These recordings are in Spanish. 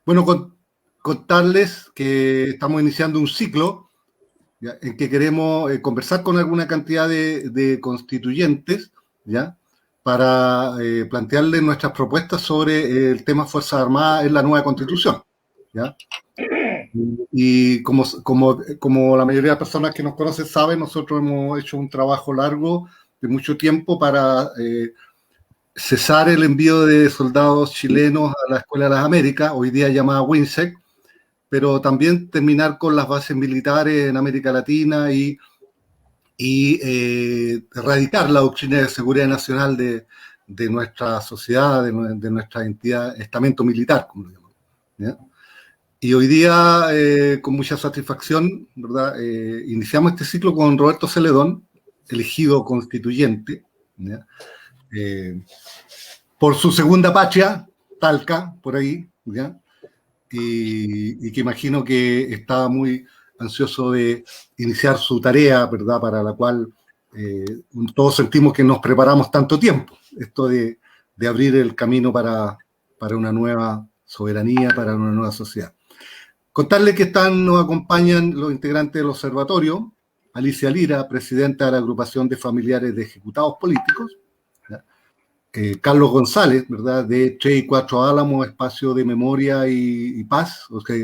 Bueno, contarles que estamos iniciando un ciclo, ¿ya?, en que queremos conversar con alguna cantidad de constituyentes, ¿ya?, para plantearles nuestras propuestas sobre el tema Fuerzas Armadas en la nueva Constitución, ¿ya? Y como la mayoría de las personas que nos conocen saben, nosotros hemos hecho un trabajo largo de mucho tiempo para cesar el envío de soldados chilenos a la Escuela de las Américas, hoy día llamada WINSEC, pero también terminar con las bases militares en América Latina y erradicar la doctrina de seguridad nacional de nuestra sociedad, de nuestra entidad, estamento militar, como lo llamamos, ¿ya? Y hoy día, con mucha satisfacción, ¿verdad?, iniciamos este ciclo con Roberto Celedón, elegido constituyente, ¿ya?, por su segunda patria, Talca, por ahí, ¿ya?, y que imagino que estaba muy ansioso de iniciar su tarea, ¿verdad?, para la cual todos sentimos que nos preparamos tanto tiempo, esto de abrir el camino para una nueva soberanía, para una nueva sociedad. Contarles que nos acompañan los integrantes del observatorio: Alicia Lira, presidenta de la agrupación de familiares de ejecutados políticos; Carlos González, ¿verdad?, de 3 y 4 Álamos, espacio de memoria y paz, o sea,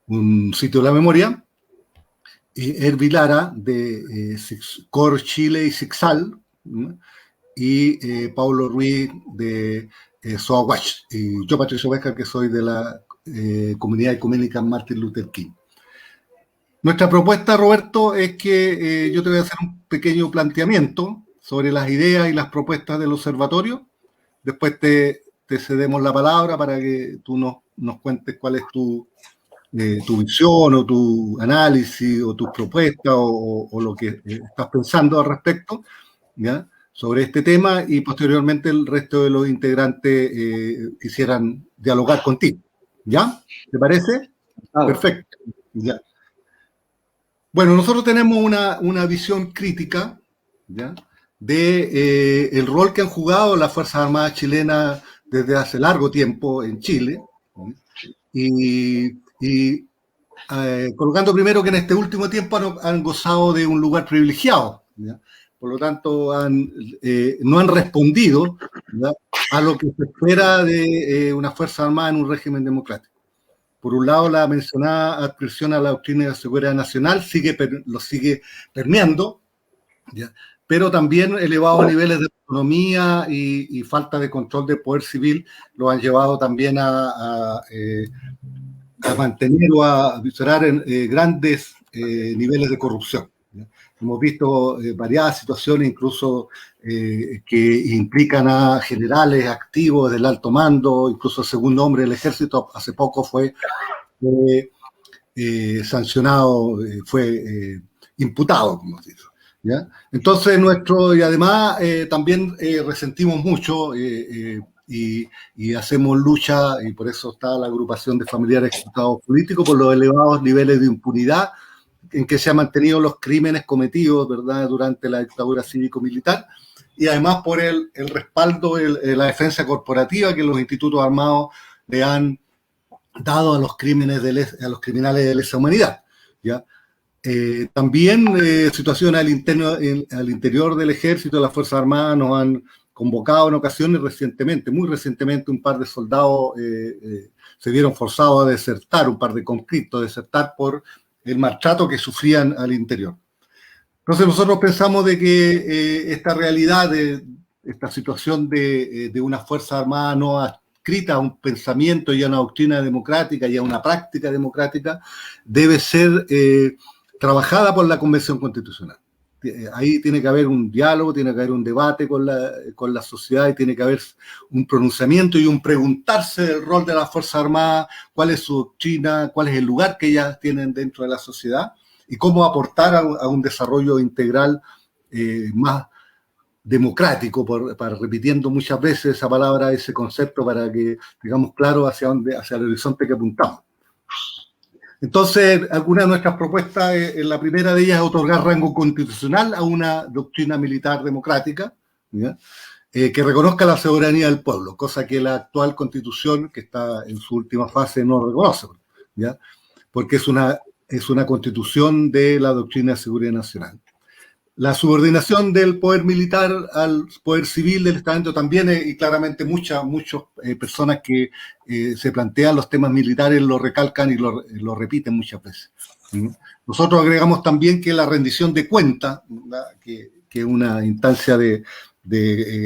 un sitio de la memoria; Hervi Lara, de COR Chile y Sixal; y Paulo Ruiz, de SOAWACH; y yo, Patricio Vescar, que soy de la Comunidad Ecuménica Martin Luther King. Nuestra propuesta, Roberto, es que yo te voy a hacer un pequeño planteamiento sobre las ideas y las propuestas del observatorio. Después te cedemos la palabra para que tú nos cuentes cuál es tu visión o tu análisis o tus propuestas o lo que estás pensando al respecto, ¿ya?, sobre este tema, y posteriormente el resto de los integrantes quisieran dialogar contigo. ¿Ya? ¿Te parece? Perfecto. Ya. Bueno, nosotros tenemos una visión crítica, ¿ya?, de el rol que han jugado las Fuerzas Armadas chilenas desde hace largo tiempo en Chile, y colocando primero que en este último tiempo han gozado de un lugar privilegiado, ¿ya? Por lo tanto, no han respondido, ¿ya?, a lo que se espera de una Fuerza Armada en un régimen democrático. Por un lado, la mencionada adscripción a la doctrina de seguridad nacional lo sigue permeando, ¿ya?, pero también elevados niveles de autonomía y falta de control del poder civil lo han llevado también a mantener o a visorar grandes niveles de corrupción, ¿ya? Hemos visto variadas situaciones, incluso que implican a generales activos del alto mando, incluso el segundo hombre del ejército hace poco fue sancionado, fue imputado, como se dice, ¿ya? Entonces y además también resentimos mucho y hacemos lucha, y por eso está la agrupación de familiares ejecutados políticos, por los elevados niveles de impunidad en que se han mantenido los crímenes cometidos, ¿verdad?, durante la dictadura cívico-militar, y además por el respaldo, la defensa corporativa que los institutos armados le han dado a los criminales de lesa humanidad, ¿ya? También situaciones al interior del ejército, de las Fuerzas Armadas, nos han convocado en ocasiones muy recientemente, un par de soldados se vieron forzados a desertar, un par de conscriptos a desertar por el maltrato que sufrían al interior. Entonces nosotros pensamos de que esta realidad, esta situación de una Fuerza Armada no adscrita a un pensamiento y a una doctrina democrática y a una práctica democrática, debe ser trabajada por la Convención Constitucional. Ahí tiene que haber un diálogo, tiene que haber un debate con la sociedad, y tiene que haber un pronunciamiento y un preguntarse del rol de las Fuerzas Armadas, cuál es su doctrina, cuál es el lugar que ellas tienen dentro de la sociedad y cómo aportar a un desarrollo integral más democrático, repitiendo muchas veces esa palabra, ese concepto, para que tengamos claro hacia el horizonte que apuntamos. Entonces, algunas de nuestras propuestas, la primera de ellas es otorgar rango constitucional a una doctrina militar democrática, ¿ya?, que reconozca la soberanía del pueblo, cosa que la actual constitución, que está en su última fase, no reconoce, ¿ya? Porque es una constitución de la doctrina de seguridad nacional. La subordinación del poder militar al poder civil del Estado también, y claramente muchas personas que se plantean los temas militares lo recalcan y lo repiten muchas veces. Nosotros agregamos también que la rendición de cuentas, que es una instancia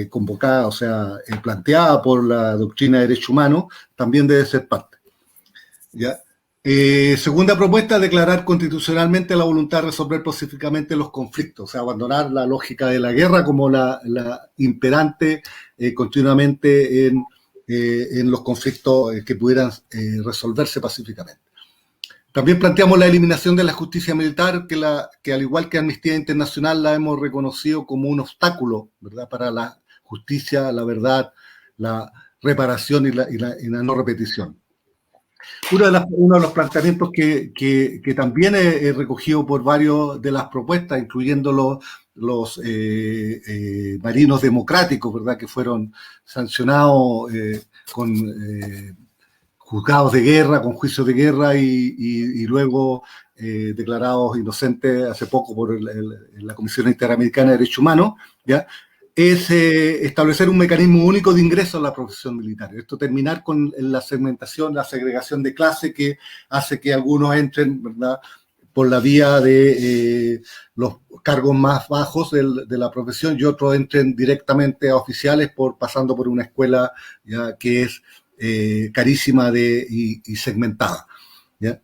convocada, o sea, planteada por la doctrina de derechos humanos, también debe ser parte. ¿Ya? Segunda propuesta, declarar constitucionalmente la voluntad de resolver pacíficamente los conflictos, o sea, abandonar la lógica de la guerra como la imperante continuamente en los conflictos que pudieran resolverse pacíficamente. También planteamos la eliminación de la justicia militar, que al igual que Amnistía Internacional la hemos reconocido como un obstáculo, ¿verdad?, para la justicia, la verdad, la reparación y la no repetición. Uno de los planteamientos que también he recogido por varios de las propuestas, incluyendo los marinos democráticos, ¿verdad?, que fueron sancionados con juzgados de guerra, con juicios de guerra y luego declarados inocentes hace poco por la Comisión Interamericana de Derechos Humanos, ¿ya?, es establecer un mecanismo único de ingreso a la profesión militar. Esto terminar con la segmentación, la segregación de clase que hace que algunos entren, ¿verdad?, por la vía de los cargos más bajos de la profesión y otros entren directamente a oficiales pasando por una escuela, ¿ya?, que es carísima y segmentada, ¿ya?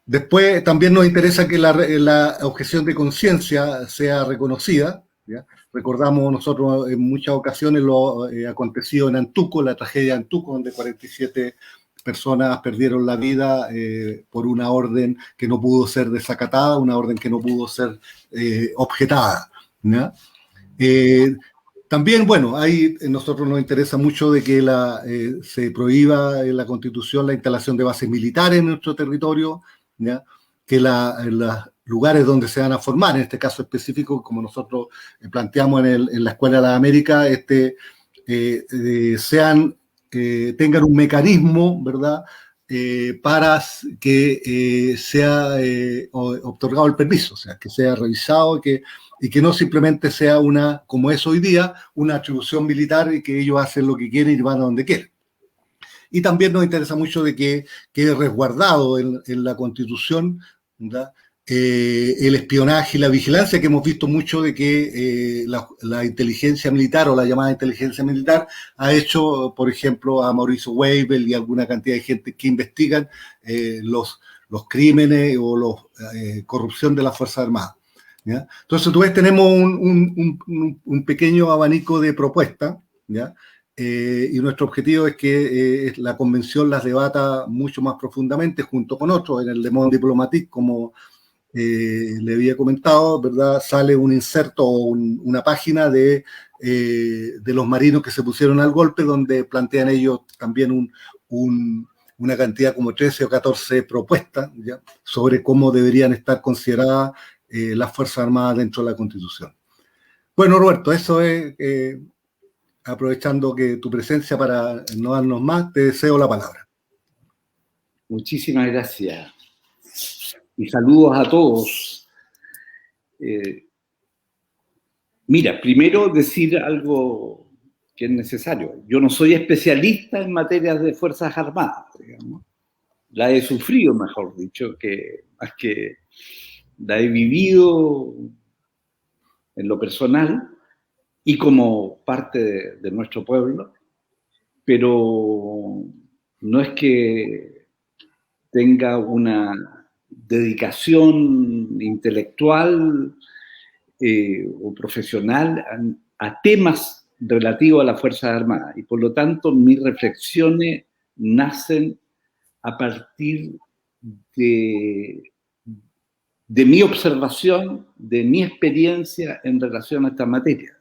Después también nos interesa que la objeción de conciencia sea reconocida, ¿ya? Recordamos nosotros en muchas ocasiones lo acontecido en Antuco, la tragedia de Antuco, donde 47 personas perdieron la vida por una orden que no pudo ser desacatada, una orden que no pudo ser objetada, ¿ya? También, bueno, ahí nosotros nos interesa mucho de que se prohíba en la Constitución la instalación de bases militares en nuestro territorio, ¿ya?, que los lugares donde se van a formar, en este caso específico, como nosotros planteamos en la Escuela de las Américas, tengan un mecanismo, ¿verdad?, para que sea otorgado el permiso, o sea, que sea revisado y que no simplemente sea como es hoy día, una atribución militar y que ellos hacen lo que quieren y van a donde quieren. Y también nos interesa mucho de que quede resguardado en la Constitución, ¿verdad?, el espionaje y la vigilancia, que hemos visto mucho de que la inteligencia militar o la llamada inteligencia militar ha hecho, por ejemplo, a Mauricio Weibel y alguna cantidad de gente que investigan los crímenes o la corrupción de las Fuerzas Armadas, ¿ya? Entonces, tú ves, tenemos un pequeño abanico de propuestas, ¿ya? Y nuestro objetivo es que la convención las debata mucho más profundamente junto con otros. En el Le Monde Diplomatique, como le había comentado, ¿verdad?, sale un inserto o una página de los marinos que se pusieron al golpe, donde plantean ellos también una cantidad como 13 o 14 propuestas, ¿ya?, sobre cómo deberían estar consideradas las Fuerzas Armadas dentro de la Constitución. Bueno, Roberto, eso es, aprovechando que tu presencia para no darnos más, te deseo la palabra. Muchísimas gracias. Y saludos a todos. Mira, primero decir algo que es necesario. Yo no soy especialista en materias de Fuerzas Armadas, digamos. La he sufrido, mejor dicho, más que la he vivido en lo personal y como parte de nuestro pueblo, pero no es que tenga una dedicación intelectual o profesional a temas relativos a las Fuerzas Armadas, y por lo tanto mis reflexiones nacen a partir de mi observación, de mi experiencia en relación a esta materia.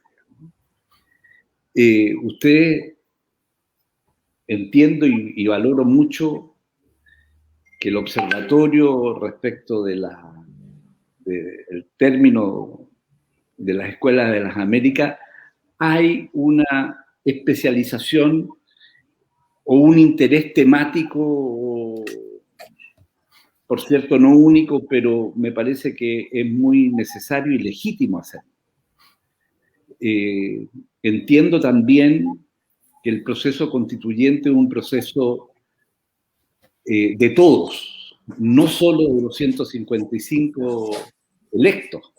Usted, entiendo y valoro mucho que el observatorio respecto del término de las escuelas de las Américas, hay una especialización o un interés temático, por cierto, no único, pero me parece que es muy necesario y legítimo hacerlo. Entiendo también que el proceso constituyente es un proceso de todos, no solo de los 155 electos,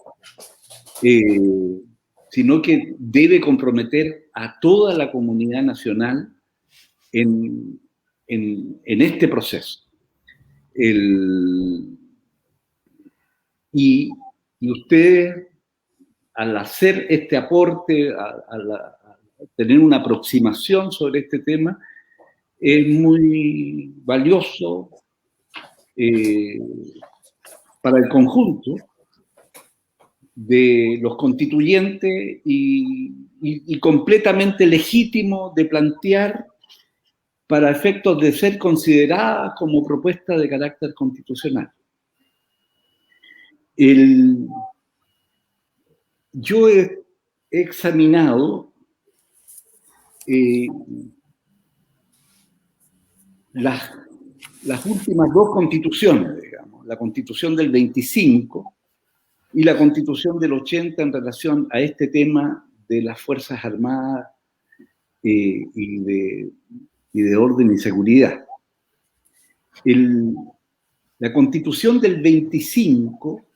sino que debe comprometer a toda la comunidad nacional en este proceso. Y ustedes, al hacer este aporte, a tener una aproximación sobre este tema, es muy valioso para el conjunto de los constituyentes y completamente legítimo de plantear para efectos de ser consideradas como propuesta de carácter constitucional. Yo he examinado las últimas dos constituciones, digamos, la constitución del 25 y la constitución del 80 en relación a este tema de las Fuerzas Armadas y de orden y seguridad. La constitución del 25,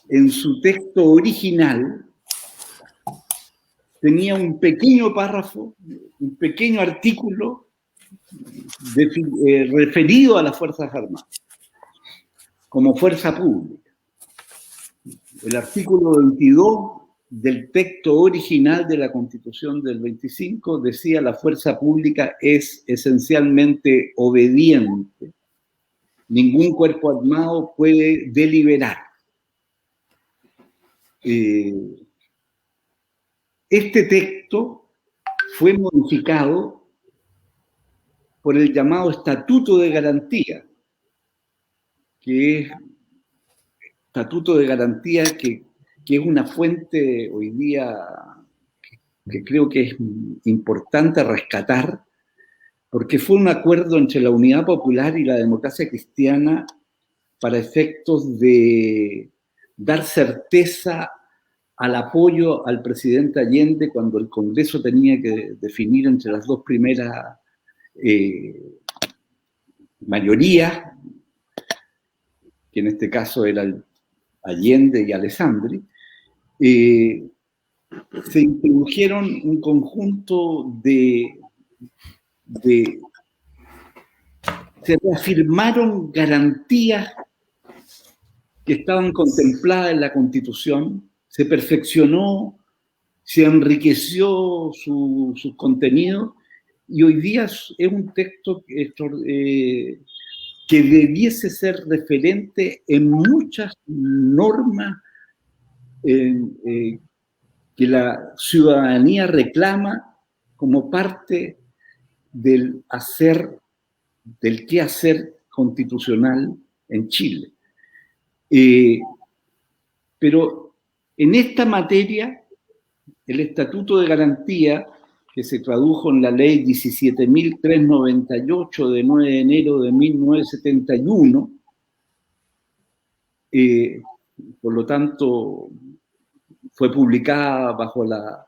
en su texto original, tenía un pequeño párrafo, un pequeño artículo referido a las Fuerzas Armadas como fuerza pública. El artículo 22 del texto original de la Constitución del 25 decía: la fuerza pública es esencialmente obediente. Ningún cuerpo armado puede deliberar. Este texto fue modificado por el llamado Estatuto de Garantía, que es una fuente hoy día que creo que es importante rescatar, porque fue un acuerdo entre la Unidad Popular y la Democracia Cristiana para efectos de dar certeza al apoyo al presidente Allende cuando el Congreso tenía que definir entre las dos primeras mayorías, que en este caso eran Allende y Alessandri. Se introdujeron un conjunto se reafirmaron garantías que estaban contempladas en la Constitución, se perfeccionó, se enriqueció su contenido, y hoy día es un texto que debiese ser referente en muchas normas que la ciudadanía reclama como parte del quehacer constitucional en Chile. Pero en esta materia, el Estatuto de Garantía, que se tradujo en la Ley 17.398 de 9 de enero de 1971, por lo tanto, fue publicada bajo la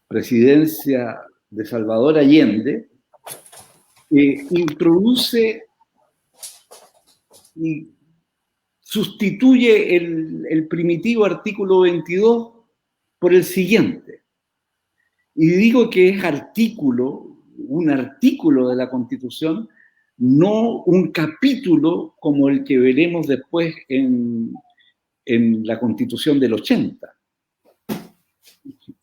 presidencia de Salvador Allende, introduce y sustituye el primitivo artículo 22 por el siguiente. Y digo que es un artículo de la Constitución, no un capítulo como el que veremos después en la Constitución del 80.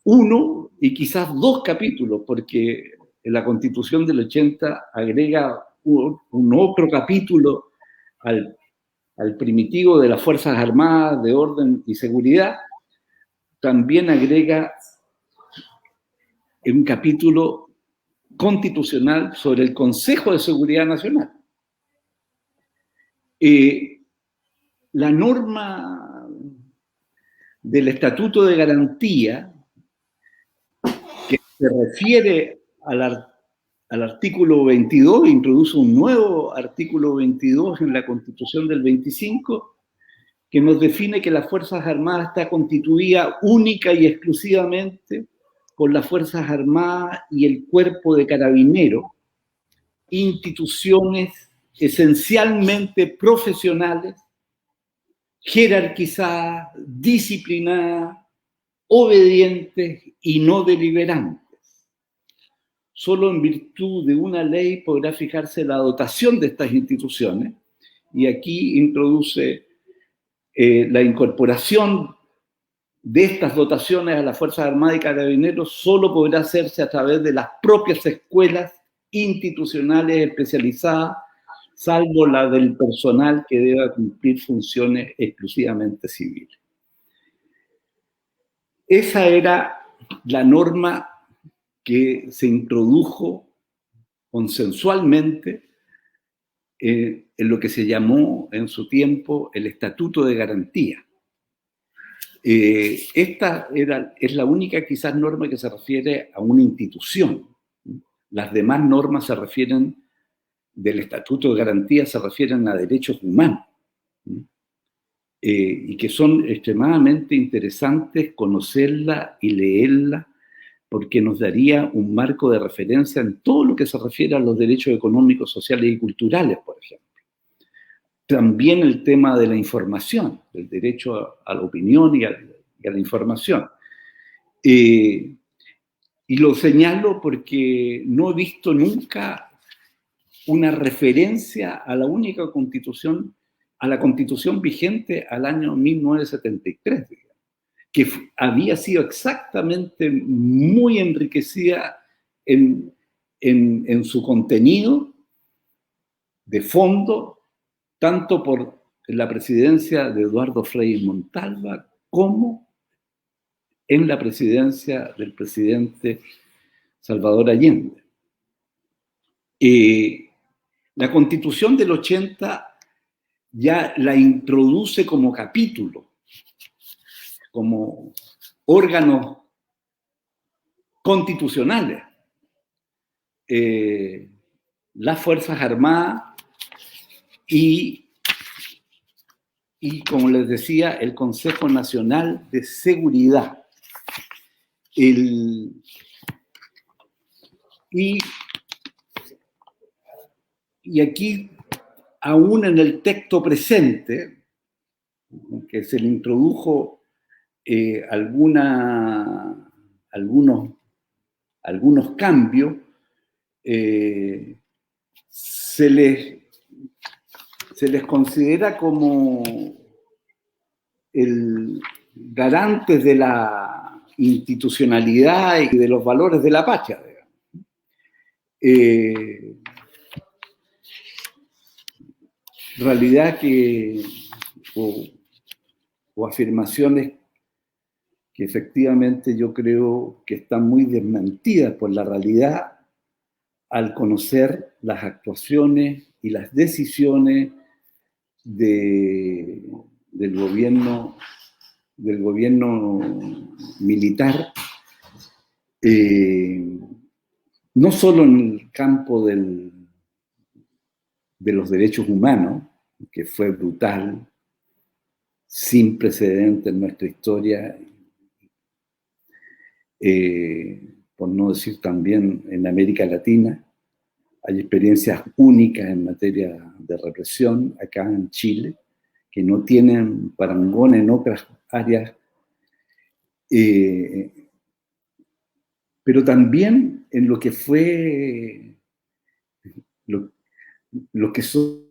Uno y quizás dos capítulos, porque en la Constitución del 80 agrega un otro capítulo al primitivo de las Fuerzas Armadas, de orden y seguridad. También agrega un capítulo constitucional sobre el Consejo de Seguridad Nacional. La norma del Estatuto de Garantía, que se refiere al artículo 22, introduce un nuevo artículo 22 en la Constitución del 25, que nos define que las Fuerzas Armadas está constituida única y exclusivamente por las Fuerzas Armadas y el Cuerpo de Carabineros, instituciones esencialmente profesionales, jerarquizadas, disciplinadas, obedientes y no deliberantes. Solo en virtud de una ley podrá fijarse la dotación de estas instituciones, y aquí introduce la incorporación de estas dotaciones a las Fuerzas Armadas y Carabineros solo podrá hacerse a través de las propias escuelas institucionales especializadas, salvo la del personal que deba cumplir funciones exclusivamente civiles. Esa era la norma que se introdujo consensualmente en lo que se llamó en su tiempo el Estatuto de Garantía. Esta es la única quizás norma que se refiere a una institución. Las demás normas se refieren, del Estatuto de Garantía, se refieren a derechos humanos, y que son extremadamente interesantes conocerla y leerla, porque nos daría un marco de referencia en todo lo que se refiere a los derechos económicos, sociales y culturales, por ejemplo. También el tema de la información, el derecho a la opinión y a la información. Y lo señalo porque no he visto nunca una referencia a la única constitución, a la constitución vigente al año 1973, digamos, que había sido exactamente muy enriquecida en su contenido de fondo, tanto por la presidencia de Eduardo Frei Montalva como en la presidencia del presidente Salvador Allende. La Constitución del 80 ya la introduce como capítulo, como órganos constitucionales, las Fuerzas Armadas y, como les decía, el Consejo Nacional de Seguridad. Y aquí, aún en el texto presente, que se le introdujo algunos cambios, se les considera como el garantes de la institucionalidad y de los valores de la patria. Realidad que, o afirmaciones que efectivamente yo creo que están muy desmentidas por la realidad al conocer las actuaciones y las decisiones del gobierno militar, no solo en el campo de los derechos humanos, que fue brutal, sin precedentes en nuestra historia, por no decir también en América Latina. Hay experiencias únicas en materia de represión acá en Chile, que no tienen parangón en otras áreas, pero también en lo que fue, lo que son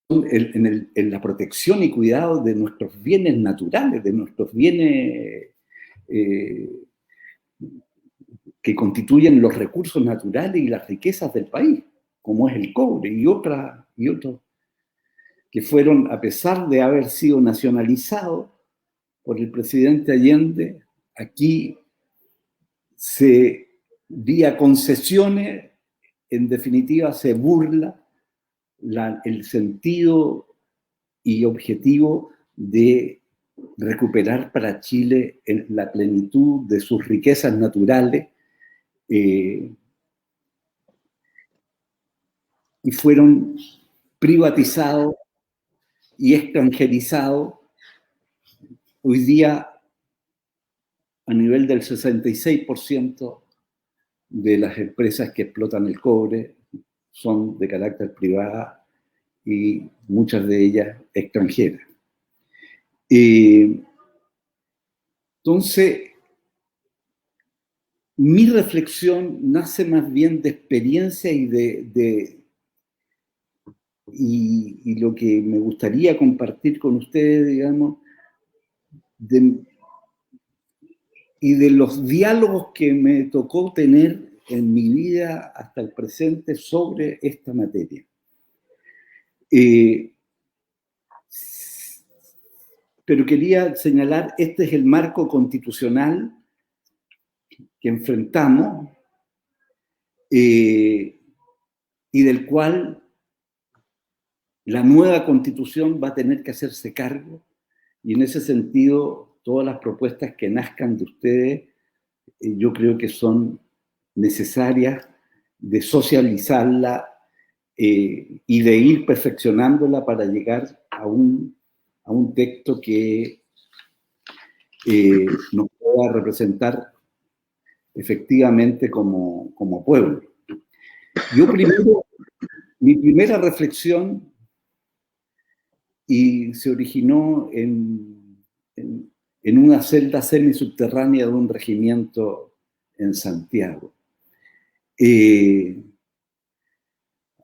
en la protección y cuidado de nuestros bienes naturales, de nuestros bienes que constituyen los recursos naturales y las riquezas del país, como es el cobre y otros que fueron, a pesar de haber sido nacionalizados por el presidente Allende, aquí vía concesiones, en definitiva, se burla el sentido y objetivo de recuperar para Chile la plenitud de sus riquezas naturales, y fueron privatizados y extranjerizados hoy día a nivel del 66% de las empresas que explotan el cobre son de carácter privado y muchas de ellas extranjeras. Entonces, mi reflexión nace más bien de experiencia y lo que me gustaría compartir con ustedes, digamos, y de los diálogos que me tocó tener en mi vida hasta el presente sobre esta materia. Pero quería señalar, este es el marco constitucional que enfrentamos y del cual la nueva constitución va a tener que hacerse cargo, y en ese sentido todas las propuestas que nazcan de ustedes yo creo que son necesarias de socializarla y de ir perfeccionándola para llegar a un texto que nos pueda representar efectivamente como pueblo. Yo primero, mi primera reflexión se originó en una celda semisubterránea de un regimiento en Santiago.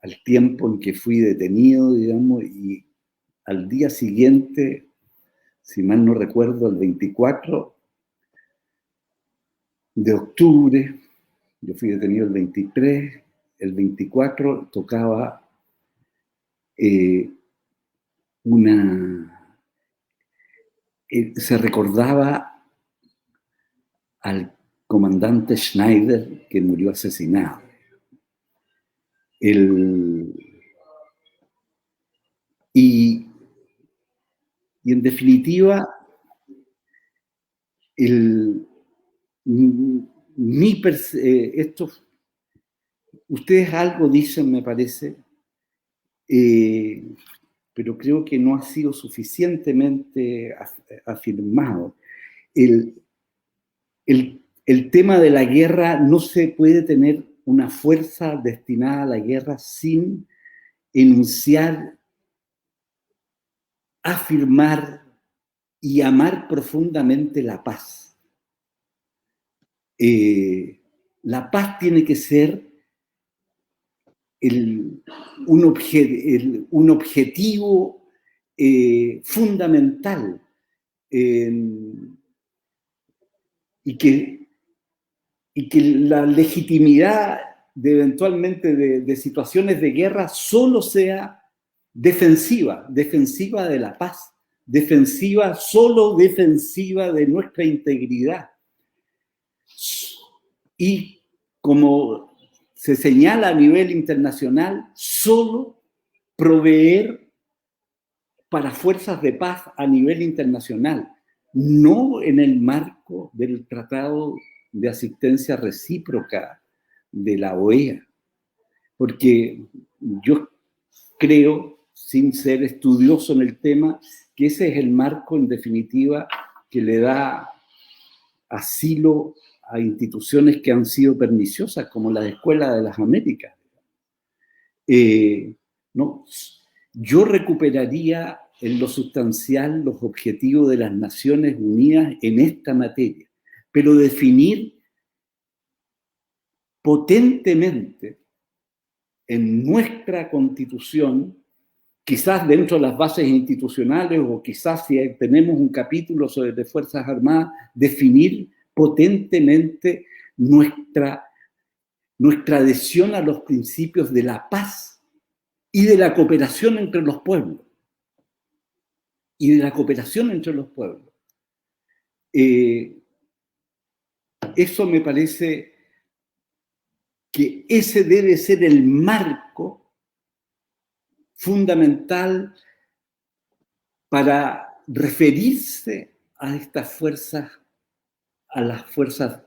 Al tiempo en que fui detenido, digamos, y al día siguiente, si mal no recuerdo, el 24 de octubre, yo fui detenido el 23, el 24 tocaba se recordaba al comandante Schneider que murió asesinado. Y en definitiva, ustedes algo dicen, me parece, pero creo que no ha sido suficientemente afirmado. El tema de la guerra, no se puede tener una fuerza destinada a la guerra sin enunciar, afirmar y amar profundamente la paz. La paz tiene que ser un objetivo fundamental y que la legitimidad eventualmente de situaciones de guerra solo sea defensiva de la paz, solo defensiva de nuestra integridad. Y como se señala a nivel internacional, solo proveer para fuerzas de paz a nivel internacional, no en el marco del Tratado de Asistencia Recíproca de la OEA. Porque yo creo, sin ser estudioso en el tema, que ese es el marco, en definitiva, que le da asilo a instituciones que han sido perniciosas, como la Escuela de las Américas. ¿No? Yo recuperaría en lo sustancial los objetivos de las Naciones Unidas en esta materia, pero definir potentemente en nuestra Constitución, quizás dentro de las bases institucionales o quizás si tenemos un capítulo sobre Fuerzas Armadas, definir potentemente nuestra adhesión a los principios de la paz y de la cooperación entre los pueblos. Eso me parece que ese debe ser el marco fundamental para referirse a estas fuerzas, a las fuerzas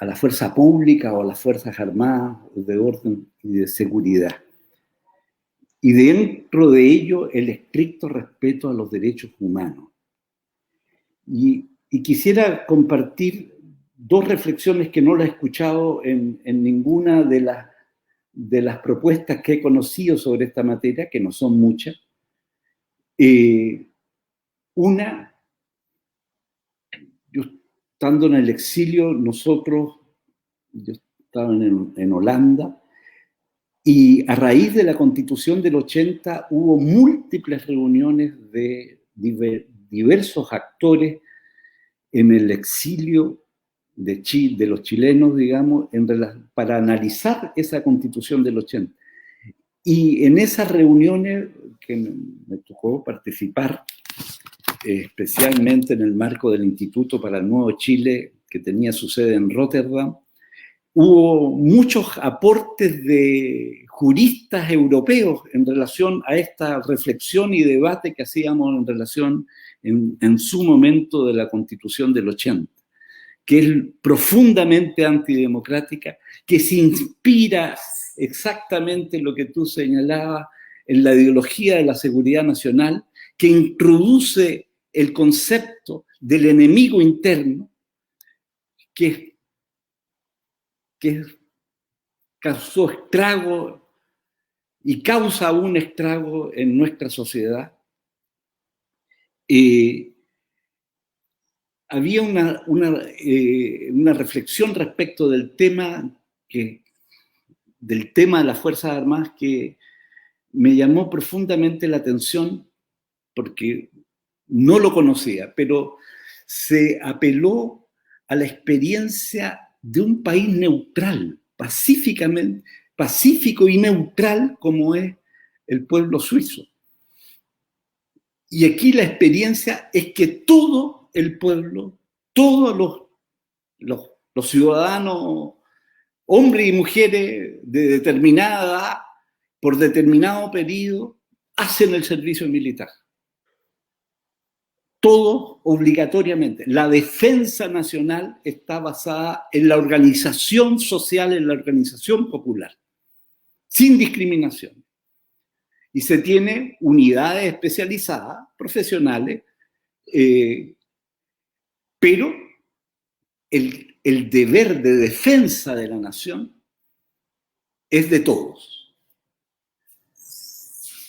a la fuerza pública o a las Fuerzas Armadas de orden y de seguridad. Y dentro de ello, el estricto respeto a los derechos humanos. Y quisiera compartir dos reflexiones que no las he escuchado en ninguna de las propuestas que he conocido sobre esta materia, que no son muchas. Una, yo estando en el exilio, yo estaba en Holanda, y a raíz de la Constitución del 80 hubo múltiples reuniones de diversos actores en el exilio de los chilenos, digamos, para analizar esa Constitución del 80. Y en esas reuniones que me tocó participar, especialmente en el marco del Instituto para el Nuevo Chile, que tenía su sede en Rotterdam, hubo muchos aportes de juristas europeos en relación a esta reflexión y debate que hacíamos en relación en su momento de la Constitución del 80, que es profundamente antidemocrática, que se inspira exactamente lo que tú señalabas en la ideología de la seguridad nacional, que introduce el concepto del enemigo interno, que causó estrago y causa un estrago en nuestra sociedad. Había una reflexión respecto del tema de las Fuerzas Armadas que me llamó profundamente la atención porque no lo conocía, pero se apeló a la experiencia de un país neutral, pacífico y neutral como es el pueblo suizo. Y aquí la experiencia es que todo el pueblo, todos los ciudadanos, hombres y mujeres de determinada edad, por determinado periodo, hacen el servicio militar. Todo obligatoriamente. La defensa nacional está basada en la organización social, en la organización popular, sin discriminación. Y se tiene unidades especializadas, profesionales, pero el deber de defensa de la nación es de todos.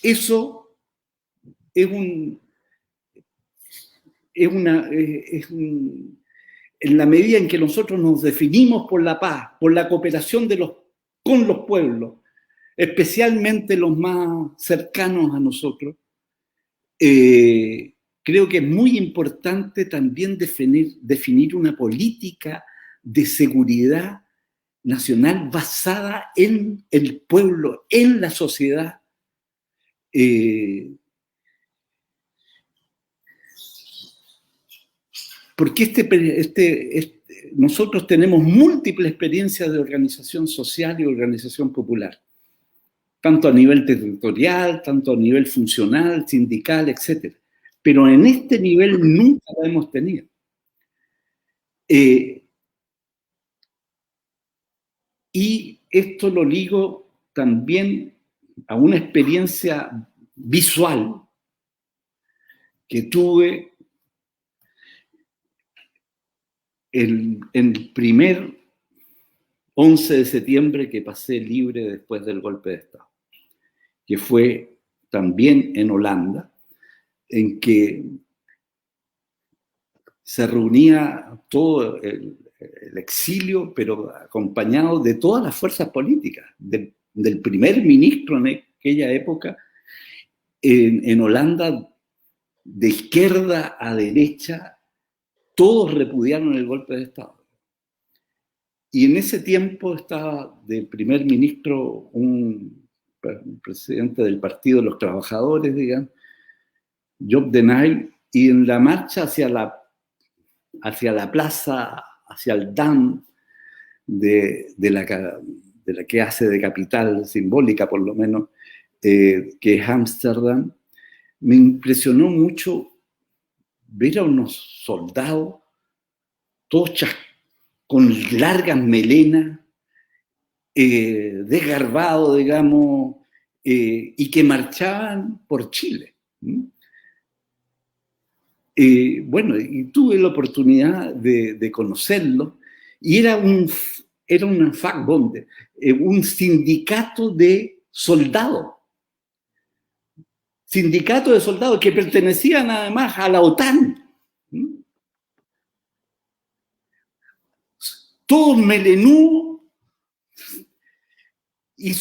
Eso es en la medida en que nosotros nos definimos por la paz, por la cooperación con los pueblos, especialmente los más cercanos a nosotros, creo que es muy importante también definir una política de seguridad nacional basada en el pueblo, en la sociedad. Porque nosotros tenemos múltiples experiencias de organización social y organización popular, tanto a nivel territorial, tanto a nivel funcional, sindical, etc. Pero en este nivel nunca la hemos tenido. Y esto lo ligo también a una experiencia visual que tuve el primer 11 de septiembre que pasé libre después del golpe de Estado, que fue también en Holanda, en que se reunía todo el exilio, pero acompañado de todas las fuerzas políticas, del primer ministro en aquella época, en Holanda, de izquierda a derecha, todos repudiaron el golpe de Estado. Y en ese tiempo estaba de primer ministro un presidente del Partido de los Trabajadores, digamos, Job den Uyl, y en la marcha hacia la plaza, hacia el Dam, de la que hace de capital simbólica, por lo menos, que es Ámsterdam, me impresionó mucho ver a unos soldados todos con largas melenas, desgarbados, digamos, y que marchaban por Chile. Bueno, y tuve la oportunidad de conocerlo, y era un Vakbond, un sindicato de soldados. Sindicato de soldados que pertenecían además a la OTAN. Todos melenudos y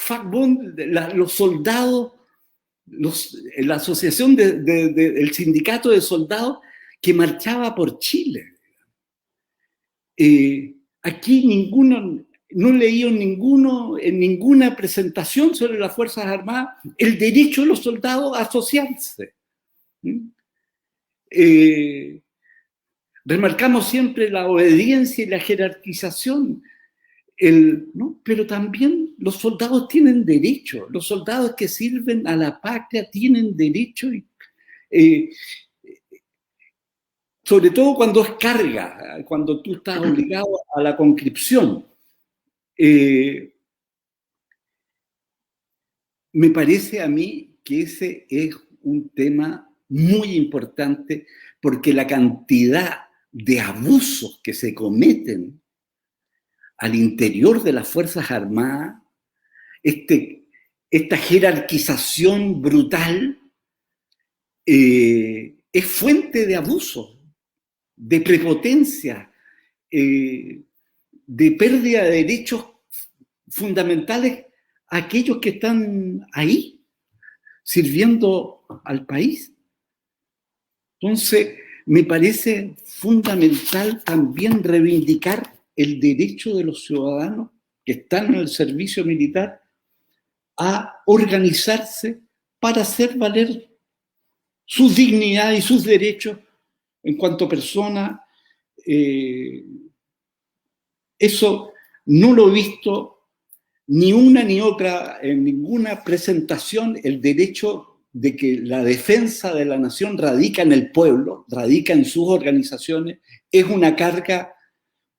Vakbond, los soldados, la asociación del sindicato de soldados que marchaba por Chile. Aquí no leí en ninguna presentación sobre las Fuerzas Armadas el derecho de los soldados a asociarse. Remarcamos siempre la obediencia y la jerarquización, ¿no? Pero también los soldados tienen derecho, los soldados que sirven a la patria tienen derecho, sobre todo cuando es carga, cuando tú estás obligado a la conscripción. Me parece a mí que ese es un tema muy importante, porque la cantidad de abusos que se cometen al interior de las Fuerzas Armadas, esta jerarquización brutal, es fuente de abusos, de prepotencia, de pérdida de derechos fundamentales a aquellos que están ahí, sirviendo al país. Entonces, me parece fundamental también reivindicar el derecho de los ciudadanos que están en el servicio militar a organizarse para hacer valer su dignidad y sus derechos en cuanto persona. Eso no lo he visto ni una ni otra en ninguna presentación. El derecho de que la defensa de la nación radica en el pueblo, radica en sus organizaciones, es una carga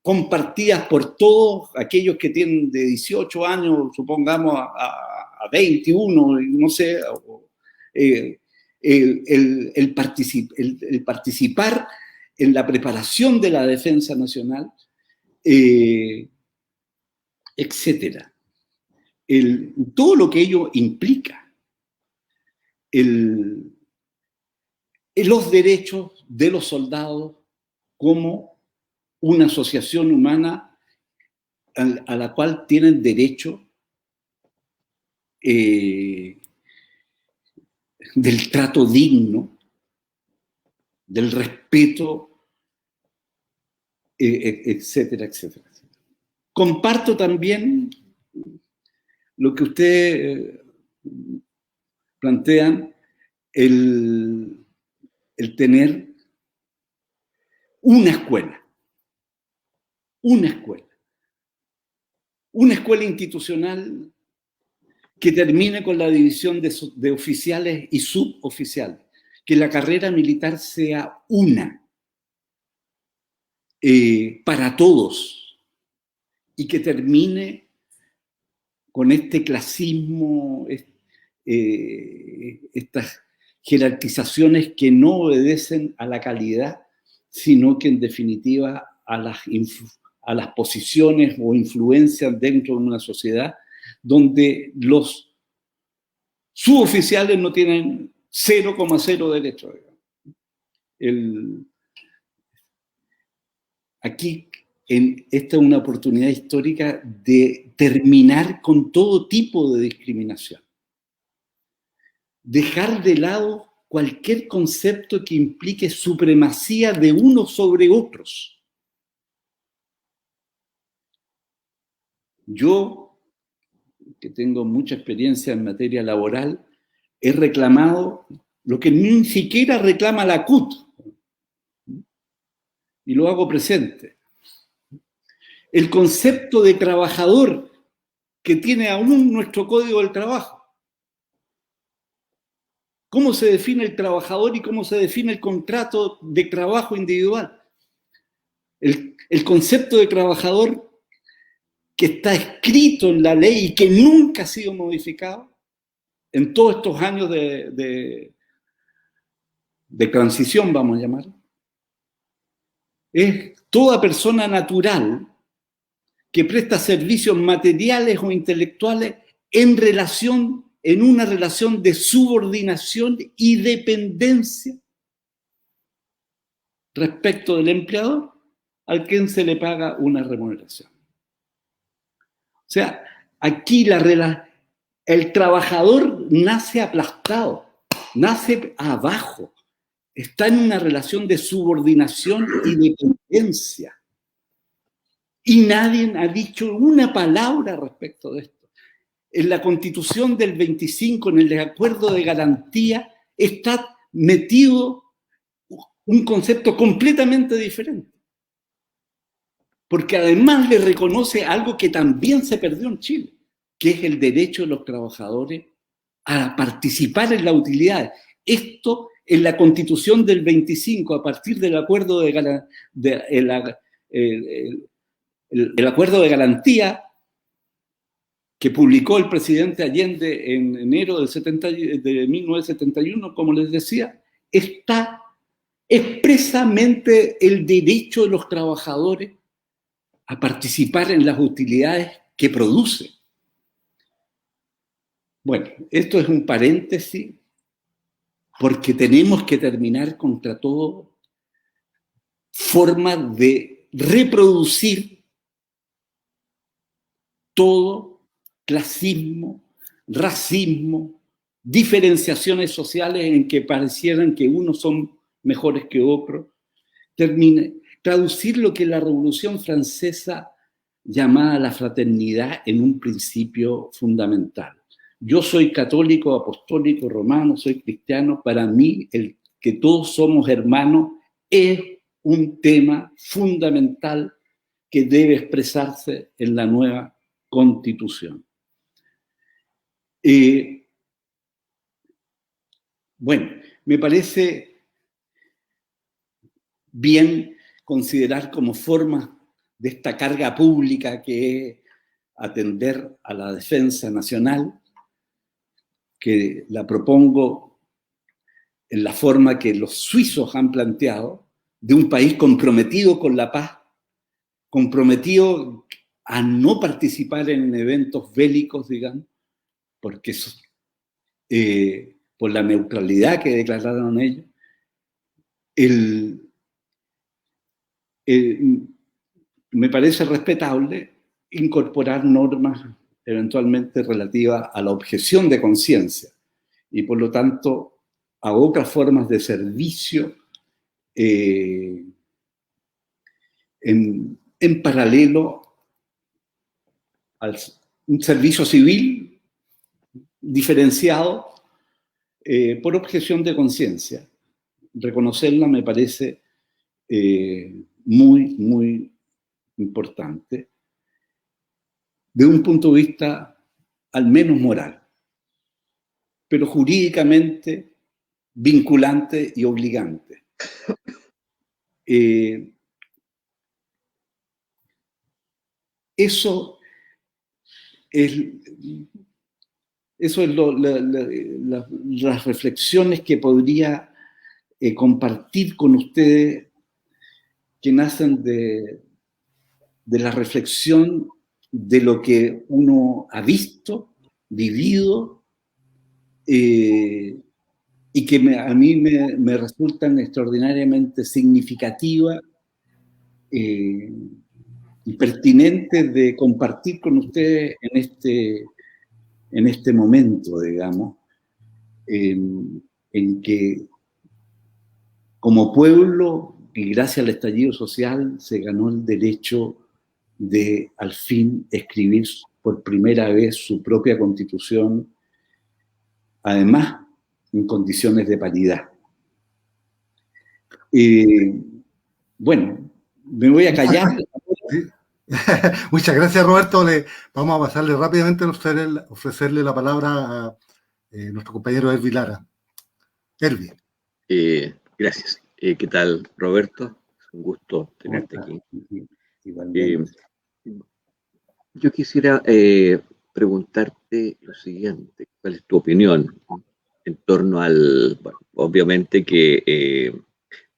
compartida por todos aquellos que tienen de 18 años, supongamos, a 21, no sé, el participar en la preparación de la defensa nacional, etcétera. Todo lo que ello implica. Los derechos de los soldados como una asociación humana a la cual tienen derecho del trato digno, del respeto, etcétera, etcétera. Comparto también lo que ustedes plantean, el tener una escuela institucional que termine con la división de oficiales y suboficiales, que la carrera militar sea una, para todos, y que termine con este clasismo, estas jerarquizaciones que no obedecen a la calidad, sino que en definitiva a las posiciones o influencias dentro de una sociedad donde los suboficiales no tienen 0,0 derecho. Aquí esta es una oportunidad histórica de terminar con todo tipo de discriminación. Dejar de lado cualquier concepto que implique supremacía de unos sobre otros. Yo, que tengo mucha experiencia en materia laboral, he reclamado lo que ni siquiera reclama la CUT, y lo hago presente. El concepto de trabajador que tiene aún nuestro Código del Trabajo. ¿Cómo se define el trabajador y cómo se define el contrato de trabajo individual? El concepto de trabajador que está escrito en la ley y que nunca ha sido modificado en todos estos años de transición, vamos a llamar, es toda persona natural que presta servicios materiales o intelectuales en una relación de subordinación y dependencia respecto del empleador al quien se le paga una remuneración. O sea, aquí el trabajador nace aplastado, nace abajo, está en una relación de subordinación y dependencia. Y nadie ha dicho una palabra respecto de esto. En la Constitución del 25, en el acuerdo de garantía, está metido un concepto completamente diferente. Porque además le reconoce algo que también se perdió en Chile, que es el derecho de los trabajadores a participar en las utilidades. Esto en la Constitución del 25, a partir del acuerdo el acuerdo de garantía que publicó el presidente Allende en enero de 1971, como les decía, está expresamente el derecho de los trabajadores a participar en las utilidades que produce. Bueno, esto es un paréntesis porque tenemos que terminar contra todo forma de reproducir todo clasismo, racismo, diferenciaciones sociales en que parecieran que unos son mejores que otros. Traducir lo que la Revolución Francesa llamaba la fraternidad en un principio fundamental. Yo soy católico, apostólico, romano, soy cristiano. Para mí, el que todos somos hermanos es un tema fundamental que debe expresarse en la nueva Constitución. Bueno, me parece bien considerar como forma de esta carga pública que es atender a la defensa nacional, que la propongo en la forma que los suizos han planteado, de un país comprometido con la paz, comprometido a no participar en eventos bélicos, digamos, porque eso, por la neutralidad que declararon ellos. Me parece respetable incorporar normas eventualmente relativas a la objeción de conciencia y por lo tanto a otras formas de servicio en paralelo a un servicio civil diferenciado por objeción de conciencia. Reconocerla me parece muy, muy importante de un punto de vista al menos moral, pero jurídicamente vinculante y obligante. Eso es las reflexiones que podría compartir con ustedes, que nacen de la reflexión de lo que uno ha visto, vivido, y que a mí me resultan extraordinariamente significativas y pertinentes de compartir con ustedes en este momento, digamos, en que como pueblo, y gracias al estallido social, se ganó el derecho de, al fin, escribir por primera vez su propia Constitución, además, en condiciones de paridad. Bueno, me voy a callar. Sí. Muchas gracias, Roberto. Vamos a pasarle rápidamente a ofrecerle la palabra a nuestro compañero Hervi Lara. Hervi. Gracias. ¿Qué tal, Roberto? Un gusto tenerte aquí. Igualmente. Yo quisiera preguntarte lo siguiente, ¿cuál es tu opinión en torno al, bueno, obviamente que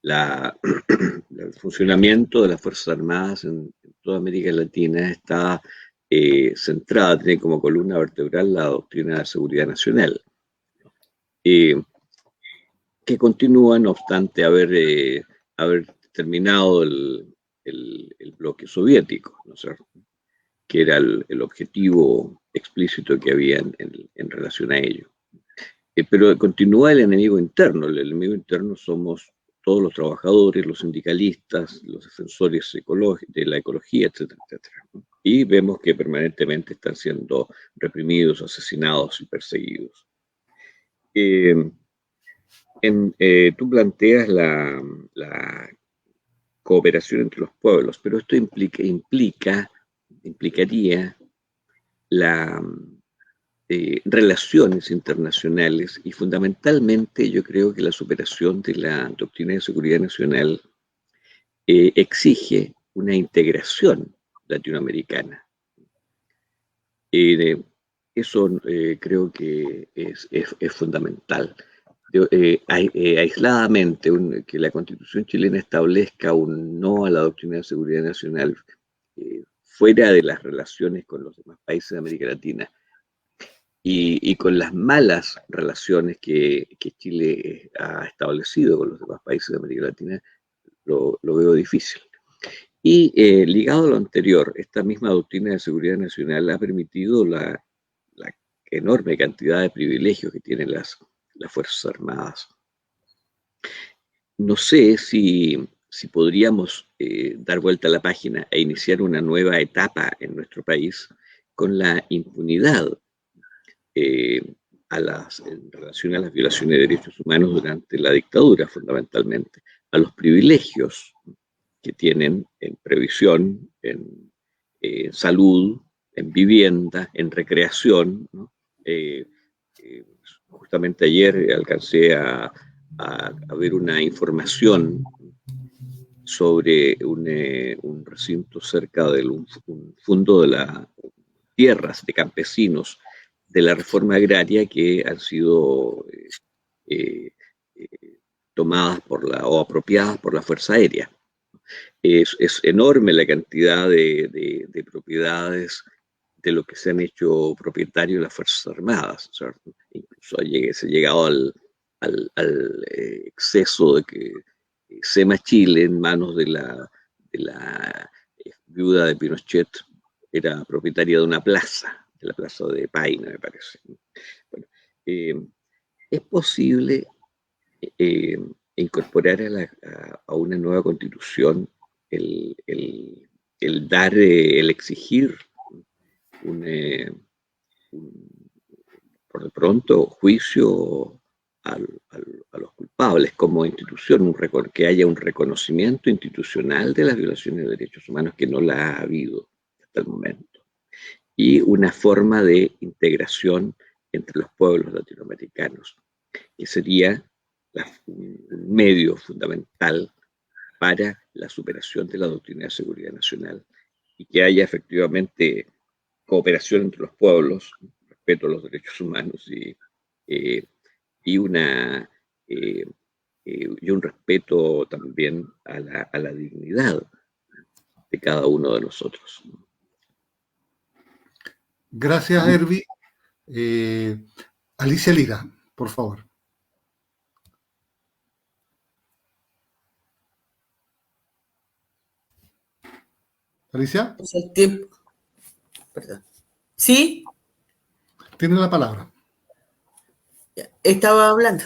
el funcionamiento de las Fuerzas Armadas en toda América Latina está centrada, tiene como columna vertebral la doctrina de seguridad nacional, que continúa, no obstante haber terminado el bloque soviético, ¿no es cierto?, que era el objetivo explícito que había en relación a ello. Pero continúa el enemigo interno. El enemigo interno somos todos los trabajadores, los sindicalistas, los defensores de la ecología, etcétera, etcétera. Y vemos que permanentemente están siendo reprimidos, asesinados y perseguidos. Tú planteas la cooperación entre los pueblos, pero esto implicaría relaciones internacionales y fundamentalmente yo creo que la superación de la doctrina de seguridad nacional exige una integración latinoamericana. Eso creo que es fundamental. Aisladamente, que la Constitución chilena establezca un no a la doctrina de seguridad nacional fuera de las relaciones con los demás países de América Latina y con las malas relaciones que Chile ha establecido con los demás países de América Latina, lo veo difícil. Y ligado a lo anterior, esta misma doctrina de seguridad nacional ha permitido la enorme cantidad de privilegios que tienen las Fuerzas Armadas. No sé si podríamos dar vuelta a la página e iniciar una nueva etapa en nuestro país con la impunidad en relación a las violaciones de derechos humanos durante la dictadura, fundamentalmente, a los privilegios que tienen en previsión, en salud, en vivienda, en recreación, ¿no? Justamente ayer alcancé a ver una información sobre un recinto cerca de un fondo de las tierras de campesinos de la reforma agraria que han sido tomadas o apropiadas por la Fuerza Aérea. Es enorme la cantidad de propiedades de lo que se han hecho propietarios las Fuerzas Armadas, ¿cierto? Incluso se ha llegado al exceso de que SEMA Chile, en manos de la viuda de Pinochet, era propietaria de una plaza, de la plaza de Paina, me parece. Bueno, es posible incorporar a una nueva constitución el exigir por de pronto juicio a los culpables como institución, que haya un reconocimiento institucional de las violaciones de derechos humanos, que no la ha habido hasta el momento, y una forma de integración entre los pueblos latinoamericanos, que sería un medio fundamental para la superación de la doctrina de seguridad nacional, y que haya efectivamente cooperación entre los pueblos, respeto a los derechos humanos y un respeto también a la dignidad de cada uno de nosotros. Gracias, Hervi. Alicia Lira, por favor. Alicia. Perdón. ¿Sí? Tiene la palabra. Estaba hablando.